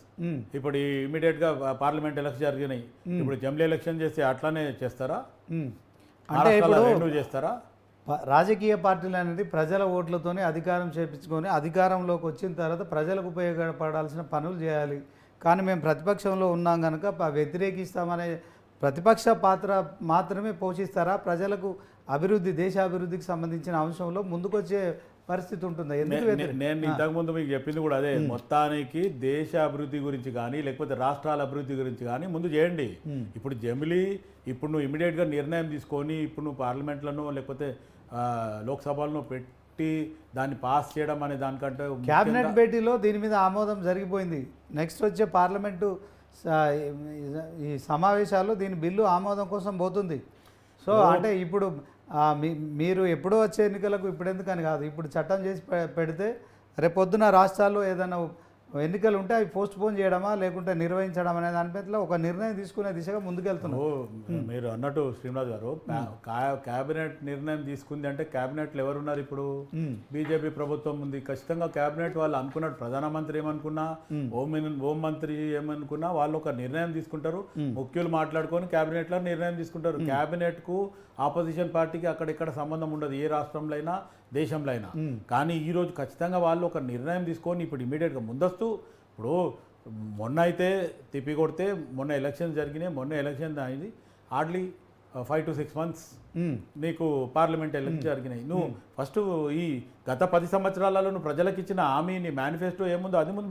ఇప్పుడు ఇమీడియట్గా పార్లమెంట్ ఎలక్షన్ జరిగినాయి. ఇప్పుడు జమిలీ ఎలక్షన్ చేస్తే అట్లానే చేస్తారా? అంటే ఇప్పుడు చేస్తారా? రాజకీయ పార్టీలు అనేది ప్రజల ఓట్లతోనే అధికారం చేపించుకొని అధికారంలోకి వచ్చిన తర్వాత ప్రజలకు ఉపయోగపడాల్సిన పనులు చేయాలి. కానీ మేము ప్రతిపక్షంలో ఉన్నాం కనుక వ్యతిరేకిస్తామనే ప్రతిపక్ష పాత్ర మాత్రమే పోషిస్తారా? ప్రజలకు అభివృద్ధి, దేశ అభివృద్ధికి సంబంధించిన అంశంలో ముందుకొచ్చే పరిస్థితి ఉంటుందా? నేను ఇంతకుముందు మీకు చెప్పింది కూడా అదే. మొత్తానికి దేశ అభివృద్ధి గురించి కానీ లేకపోతే రాష్ట్రాల అభివృద్ధి గురించి కానీ ముందు చేయండి. ఇప్పుడు జమిలీ ఇప్పుడు నువ్వు ఇమీడియట్గా నిర్ణయం తీసుకొని ఇప్పుడు నువ్వు పార్లమెంట్లను లేకపోతే లోక్సభలను పెట్టి దాన్ని పాస్ చేయడం అనే దానికంటే క్యాబినెట్ భేటీలో దీని మీద ఆమోదం జరిగిపోయింది. నెక్స్ట్ వచ్చే పార్లమెంటు ఈ సమావేశాల్లో దీని బిల్లు ఆమోదం కోసం పోతుంది. సో అంటే ఇప్పుడు మీరు ఎప్పుడో వచ్చే ఎన్నికలకు ఇప్పుడు ఎందుకని కాదు, ఇప్పుడు చట్టం చేసి పెడితే రేపొద్దున రాష్ట్రాల్లో ఏదైనా ఎన్నికలు ఉంటే అవి పోస్ట్ పోన్ చేయడమా లేకుంటే నిర్వహించడం అనే దానిపైన ఒక నిర్ణయం తీసుకునే దిశగా ముందుకెళ్తున్నారు. మీరు అన్నట్టు శ్రీనివాస్ గారు, క్యాబినెట్ నిర్ణయం తీసుకుంది అంటే క్యాబినెట్లో ఎవరున్నారు? ఇప్పుడు బీజేపీ ప్రభుత్వం ఉంది. ఖచ్చితంగా క్యాబినెట్ వాళ్ళు అనుకున్నట్టు ప్రధానమంత్రి ఏమనుకున్నా, హోం మంత్రి ఏమనుకున్నా వాళ్ళు ఒక నిర్ణయం తీసుకుంటారు. ముఖ్యులు మాట్లాడుకొని క్యాబినెట్లో నిర్ణయం తీసుకుంటారు. క్యాబినెట్కు ఆపోజిషన్ పార్టీకి అక్కడిక్కడ సంబంధం ఉండదు, ఏ రాష్ట్రంలో అయినా దేశంలో అయినా. కానీ ఈరోజు ఖచ్చితంగా వాళ్ళు ఒక నిర్ణయం తీసుకొని ఇప్పుడు ఇమీడియట్గా ముందస్తు ఇప్పుడు మొన్న అయితే తిప్పి కొడితే మొన్న ఎలక్షన్ జరిగినాయి. మొన్న ఎలక్షన్ అయింది హార్డ్లీ 5 to 6 months నీకు పార్లమెంట్ ఎలక్షన్ జరిగినాయి. నువ్వు ఫస్ట్ ఈ గత 10 సంవత్సరాలలో నువ్వు ప్రజలకు ఇచ్చిన హామీ నీ మేనిఫెస్టో ఏముందో అది ముందు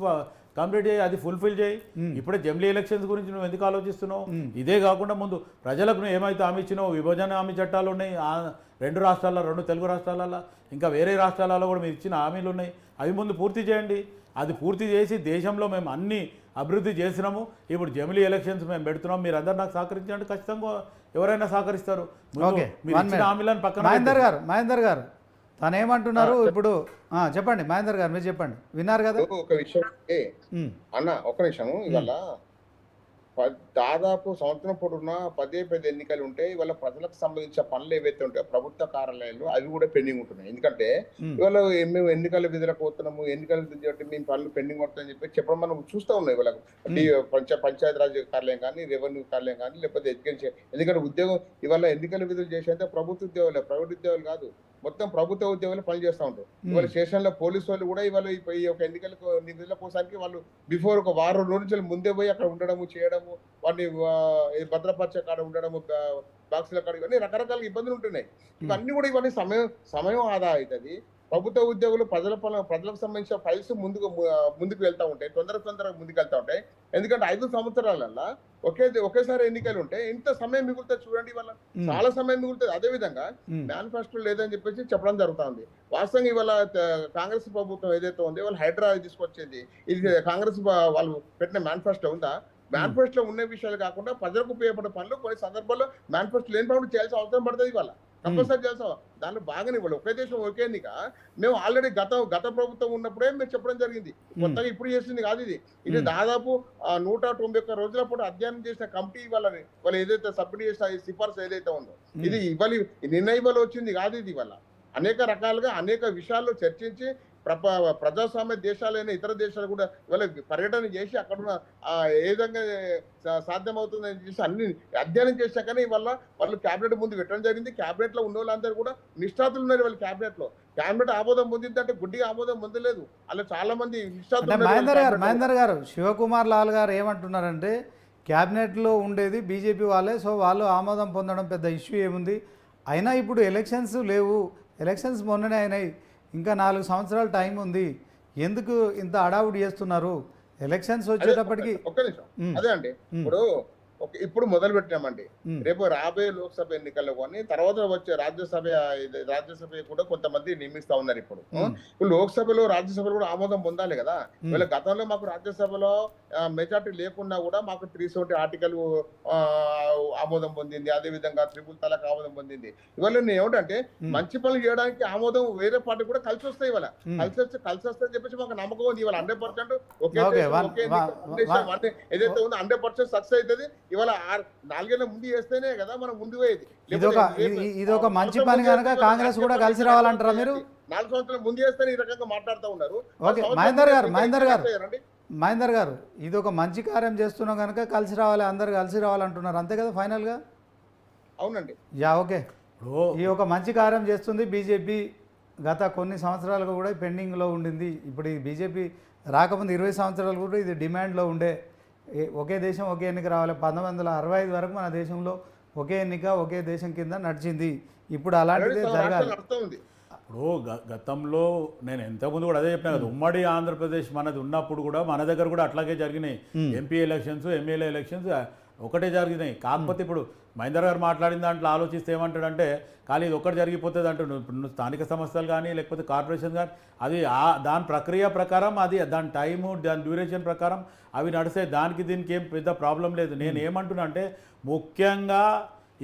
కంప్లీట్ చేయి, అది ఫుల్ఫిల్ చేయి. ఇప్పుడే జమిలీ ఎలక్షన్స్ గురించి నువ్వు ఎందుకు ఆలోచిస్తున్నావు? ఇదే కాకుండా ముందు ప్రజలకు నువ్వు ఏమైతే హామీ ఇచ్చినావు, విభజన హామీ చట్టాలు ఉన్నాయి 2 రాష్ట్రాల్లో, 2 తెలుగు రాష్ట్రాలలో, ఇంకా వేరే రాష్ట్రాలలో కూడా మీరు ఇచ్చిన హామీలు ఉన్నాయి, అవి ముందు పూర్తి చేయండి. అది పూర్తి చేసి దేశంలో మేము అన్ని అభివృద్ధి చేసినాము. ఇప్పుడు జమిలీ ఎలక్షన్స్ మేము పెడుతున్నాం, మీరు అందరు నాకు సహకరించండి. ఖచ్చితంగా ఎవరైనా సహకరిస్తారు. ఓకే, మీరు ఇచ్చిన హామీలను పక్కన మహేందర్ గారు తను ఏమంటున్నారు ఇప్పుడు చెప్పండి. మహేందర్ గారు మీరు చెప్పండి, విన్నారు కదా. ఒక విషయం అన్న, ఒక నిమిషం. ఇవాళ దాదాపు సంవత్సరం పొడున్న 10 ఎన్నికలు ఉంటాయి. ఇవాళ ప్రజలకు సంబంధించిన పనులు ఏవైతే ఉంటాయో ప్రభుత్వ కార్యాలయాలు అవి కూడా పెండింగ్ ఉంటున్నాయి. ఎందుకంటే ఇవాళ మేము ఎన్నికల విధులకు పోతున్నాము, ఎన్నికల విధులు మేము పనులు పెండింగ్ ఉంటుందని చెప్పి చెప్పడం మనం చూస్తూ ఉన్నాం. ఇవాళ పంచాయతీరాజ్ కార్యాలయం కానీ, రెవెన్యూ కార్యాలయం కానీ, లేకపోతే ఎడ్యుకేషన్. ఎందుకంటే ఉద్యోగం ఇవాళ ఎన్నికల విధులు చేసేంత ప్రభుత్వ ఉద్యోగాలు, ప్రైవేట్ ఉద్యోగాలు కాదు, మొత్తం ప్రభుత్వ ఉద్యోగాలు పనిచేస్తూ ఉంటారు. ఇవాళ స్టేషన్లో పోలీసు వాళ్ళు కూడా ఇవాళ ఈ యొక్క ఎన్నికలకు నిధుల కోసానికి వాళ్ళు బిఫోర్ ఒక వారం రోజుల ముందే పోయి అక్కడ ఉండడము, చేయడము, వాటిని భద్రపరిచే కాడ ఉండడము, బాక్సుల కాడ, ఇవన్నీ రకరకాల ఇబ్బందులు ఉంటున్నాయి. ఇవన్నీ కూడా ఇవన్నీ సమయం ఆదా అవుతుంది. ప్రభుత్వ ఉద్యోగులు ప్రజలకు సంబంధించిన ఫైల్స్ ముందుకు వెళ్తూ ఉంటాయి, తొందరగా ముందుకు వెళ్తూ ఉంటాయి. ఎందుకంటే 5 సంవత్సరాలల్లా ఒకేసారి ఎన్నికలు ఉంటే ఇంత సమయం మిగులుతుంది చూడండి. ఇవాళ చాలా సమయం మిగులుతుంది. అదే విధంగా మేనిఫెస్టో లేదని చెప్పేసి చెప్పడం జరుగుతుంది. వాస్తవంగా ఇవాళ కాంగ్రెస్ ప్రభుత్వం ఏదైతే ఉందో ఇవాళ హైడ్రా తీసుకొచ్చింది. ఇది కాంగ్రెస్ వాళ్ళు పెట్టిన మేనిఫెస్టో ఉందా? మేనిఫెస్టో ఉన్న విషయాలు కాకుండా ప్రజలకు ఉపయోగపడే పనులు కొన్ని సందర్భాల్లో మేనిఫెస్టో లేని పనులు చేయాల్సిన అవసరం పడుతుంది. ఇవాళ కంపల్సరీ చేస్తాం. దాంట్లో బాగానే ఇవ్వాలి. ఒకే దేశం ఒకే ఎన్నిక మేము ఆల్రెడీ గత ప్రభుత్వం ఉన్నప్పుడే మేము చెప్పడం జరిగింది. కొత్తగా ఇప్పుడు చేసింది కాదు ఇది. ఇది దాదాపు 191 రోజుల పాటు అధ్యయనం చేసిన కమిటీ వాళ్ళు ఏదైతే సబ్మిట్ చేసిన సిఫార్సు ఏదైతే ఉందో ఇది నిన్న ఇవాళ వచ్చింది కాదు. ఇది ఇవాళ అనేక రకాలుగా అనేక విషయాల్లో చర్చించి ప్రజాస్వామ్య దేశాలైన ఇతర దేశాలు కూడా ఇవాళ పర్యటన చేసి అక్కడ ఏ విధంగా సాధ్యమవుతుందని చేసి అన్ని అధ్యయనం చేశాకనే ఇవాళ వాళ్ళు క్యాబినెట్ ముందు పెట్టడం జరిగింది. క్యాబినెట్ లో ఉన్న వాళ్ళందరూ కూడా నిష్ఠాతులు ఉన్నారు. వాళ్ళు క్యాబినెట్ ఆమోదం పొందిందంటే గుడ్డిగా ఆమోదం పొందలేదు. అలా చాలా మంది మహేందర్ గారు శివకుమార్ లాల్ గారు ఏమంటున్నారంటే క్యాబినెట్లో ఉండేది బీజేపీ వాళ్ళే, సో వాళ్ళు ఆమోదం పొందడం పెద్ద ఇష్యూ ఏముంది, అయినా ఇప్పుడు ఎలక్షన్స్ లేవు, ఎలక్షన్స్ మొన్ననే అయినాయి, ఇంకా 4 సంవత్సరాలు టైం ఉంది, ఎందుకు ఇంత అడావుడి చేస్తున్నారు, ఎలక్షన్స్ వచ్చేటప్పటికి. ఒక్క నిమిషం. అదే అండి, ఇప్పుడు మొదలు పెట్టినామండి. రేపు రాబోయే లోక్సభ ఎన్నికల్లో కానీ తర్వాత వచ్చే రాజ్యసభ కూడా కొంతమంది నియమిస్తా ఉన్నారు. ఇప్పుడు లోక్సభలో రాజ్యసభలో కూడా ఆమోదం పొందాలి కదా. వీళ్ళ గతంలో మాకు రాజ్యసభలో మెజార్టీ లేకున్నా కూడా మాకు 370 ఆర్టికల్ ఆమోదం పొందింది. అదే విధంగా 3 తలాక్ ఆమోదం పొందింది. ఇవాళ నేను ఏమిటంటే మంచి పనులు చేయడానికి ఆమోదం వేరే పార్టీ కూడా కలిసి వస్తాయి. ఇవాళ కలిసి వస్తాయని చెప్పేసి మాకు నమ్మకం ఉంది. ఇవాళ 100% ఏదైతే ఉందో 100% సక్సెస్ అవుతుంది. ఇవాళ 4 ఏళ్ల ముందు చేస్తేనే కదా మనం ముందు పోయేది. ఇది ఒక మంచి పని కనుక కాంగ్రెస్ కూడా కలిసి రావాలంటారా మీరు? 4 సంవత్సరాల ముందు చేస్తేనే ఈ రకంగా మాట్లాడుతూ ఉన్నారు. ఓకే మహేందర్ గారు ఇది ఒక మంచి కార్యం చేస్తున్నాం కనుక కలిసి రావాలి, అందరు కలిసి రావాలంటున్నారు, అంతే కదా ఫైనల్గా? అవునండి. ఓకే, ఈ ఒక మంచి కార్యం చేస్తుంది బీజేపీ. గత కొన్ని సంవత్సరాలుగా కూడా పెండింగ్లో ఉండింది. ఇప్పుడు ఈ బీజేపీ రాకముందు 20 సంవత్సరాలు కూడా ఇది డిమాండ్లో ఉండే. ఒకే దేశం ఒకే ఎన్నిక రావాలి. 1965 వరకు మన దేశంలో ఒకే ఎన్నిక ఒకే దేశం కింద నడిచింది. ఇప్పుడు అలాంటిదే జరగాలి. ఇప్పుడు గతంలో నేను ఇంతకుముందు కూడా అదే చెప్పినా కదా, ఉమ్మడి ఆంధ్రప్రదేశ్ మనది ఉన్నప్పుడు కూడా మన దగ్గర కూడా అట్లాగే జరిగినాయి. ఎంపీ ఎలక్షన్స్, ఎమ్మెల్యే ఎలక్షన్స్ ఒకటే జరిగినాయి. కాకపోతే ఇప్పుడు మహేందర్ గారు మాట్లాడిన దాంట్లో ఆలోచిస్తే ఏమంటాడంటే కానీ ఇది ఒక్కటి జరిగిపోతుంది అంటాడు. ఇప్పుడు స్థానిక సంస్థలు కానీ లేకపోతే కార్పొరేషన్ కానీ అది దాని ప్రక్రియ ప్రకారం అది దాని టైము దాని డ్యూరేషన్ ప్రకారం అవి నడిస్తే దానికి దీనికి ఏం పెద్ద ప్రాబ్లం లేదు. నేను ఏమంటున్నా అంటే ముఖ్యంగా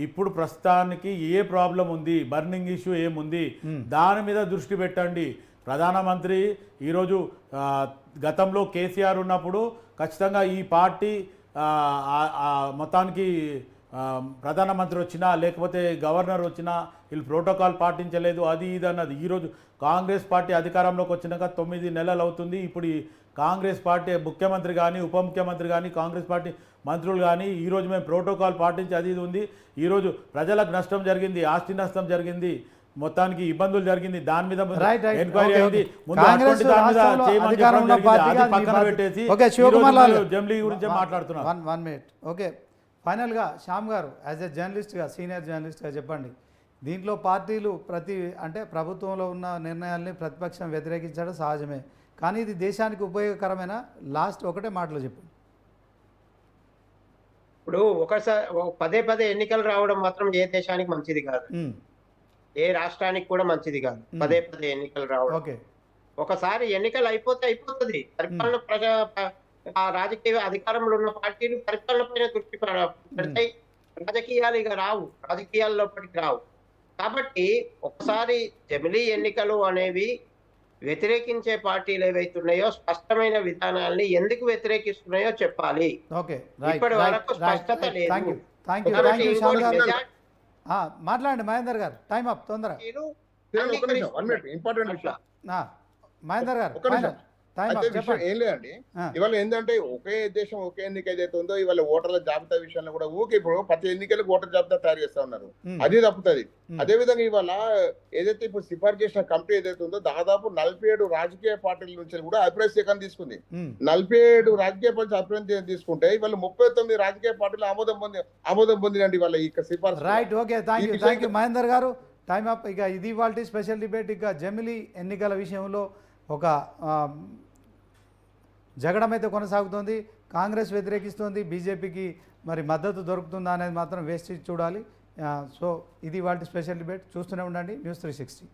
ఇప్పుడు ప్రస్తుతానికి ఏ ప్రాబ్లం ఉంది, బర్నింగ్ ఇష్యూ ఏముంది దాని మీద దృష్టి పెట్టండి. ప్రధానమంత్రి ఈరోజు గతంలో కేసీఆర్ ఉన్నప్పుడు ఖచ్చితంగా ఈ పార్టీ మొత్తానికి ప్రధానమంత్రి వచ్చినా లేకపోతే గవర్నర్ వచ్చినా వీళ్ళు ప్రోటోకాల్ పాటించలేదు, అది ఇది అన్నది. ఈరోజు కాంగ్రెస్ పార్టీ అధికారంలోకి వచ్చినాక 9 నెలలు అవుతుంది. ఇప్పుడు ఈ కాంగ్రెస్ పార్టీ ముఖ్యమంత్రి కానీ ఉప ముఖ్యమంత్రి కానీ కాంగ్రెస్ పార్టీ మంత్రులు కానీ ఈరోజు మేము ప్రోటోకాల్ పాటించి అది ఇది ఉంది. ఈరోజు ప్రజలకు నష్టం జరిగింది, ఆస్తి నష్టం జరిగింది, మొత్తానికి ఇబ్బందులు జరిగింది, దాని మీద ఎంక్వైరీ అయింది. పక్కన పెట్టేసి జమిలీ గురించి మాట్లాడుతున్నారు. ఓకే, ఫైనల్గా శ్యామ్ గారు యాజ్ ఎ జర్నలిస్ట్గా సీనియర్ జర్నలిస్ట్గా చెప్పండి, దీంట్లో పార్టీలు అంటే ప్రభుత్వంలో ఉన్న నిర్ణయాల్ని ప్రతిపక్షం వ్యతిరేకించడం సహజమే, కానీ ఇది దేశానికి ఉపయోగకరమైన లాస్ట్ ఒకటే మాటలో చెప్పండి. ఇప్పుడు పదే పదే ఎన్నికలు రావడం మాత్రం ఏ దేశానికి మంచిది కాదు, ఏ రాష్ట్రానికి కూడా మంచిది కాదు. పదే పదే ఎన్నికలు రావడం, ఓకే, ఒకసారి ఎన్నికలు అయిపోతుంది. పరిపాలన ఆ రాజకీయ అధికారంలో ఉన్న పార్టీలు పరిపాలన పైన దృష్టి పెడతాయి. రాజకీయాలు ఇక రావు, రాజకీయాల్లోపటికి రావు. కాబట్టి ఒకసారి జమిలీ ఎన్నికలు అనేవి వ్యతిరేకించే పార్టీలు ఏవైతున్నాయో స్పష్టమైన విధానాల్ని ఎందుకు వ్యతిరేకిస్తున్నాయో చెప్పాలి. ఇప్పటి వరకు స్పష్టత లేదు. మాట్లాడండి మహేందర్ గారు, టైం అప్ తొందరగా. ఇంపార్టెంట్ విషయం మహేందర్ గారు ఏం లేదండి. ఇవాళ ఏంటంటే ఒకే దేశం ఒకే ఎన్నిక ఏదైతే ఉందో ఇవాళ ఓటర్ల జాబితా విషయంలో కూడా ఊకే ఇప్పుడు ప్రతి ఎన్నికలకు ఓటర్ జాబితా తయారు చేస్తా ఉన్నారు, అది తప్పుతుంది. అదే విధంగా ఇవాళ ఏదైతే ఇప్పుడు సిఫార్సు చేసిన కమిటీ ఏదైతే ఉందో దాదాపు 47 రాజకీయ పార్టీల నుంచి కూడా అభిప్రాయ సేకరణ తీసుకుంది. 47 రాజకీయ పార్టీలు అభిప్రాయం తీసుకుంటే ఇవాళ 39 రాజకీయ పార్టీలు ఆమోదం పొందినండి ఇవాళ ఈ సిఫార్సు. Right, okay, thank you Mahender గారు, టైం అప్. ఇక ఇది ఇవాల్టి స్పెషల్ డిబేట్. ఇక జమిలీ ఎన్నికల విషయంలో ఒక జగడం అయితే కొనసాగుతోంది. కాంగ్రెస్ వ్యతిరేకిస్తోంది, బీజేపీకి మరి మద్దతు దొరుకుతుందా అనేది మాత్రం వేస్ట్ చూడాలి. సో ఇది వాటి స్పెషల్ డిబేట్. చూస్తూనే ఉండండి News 360.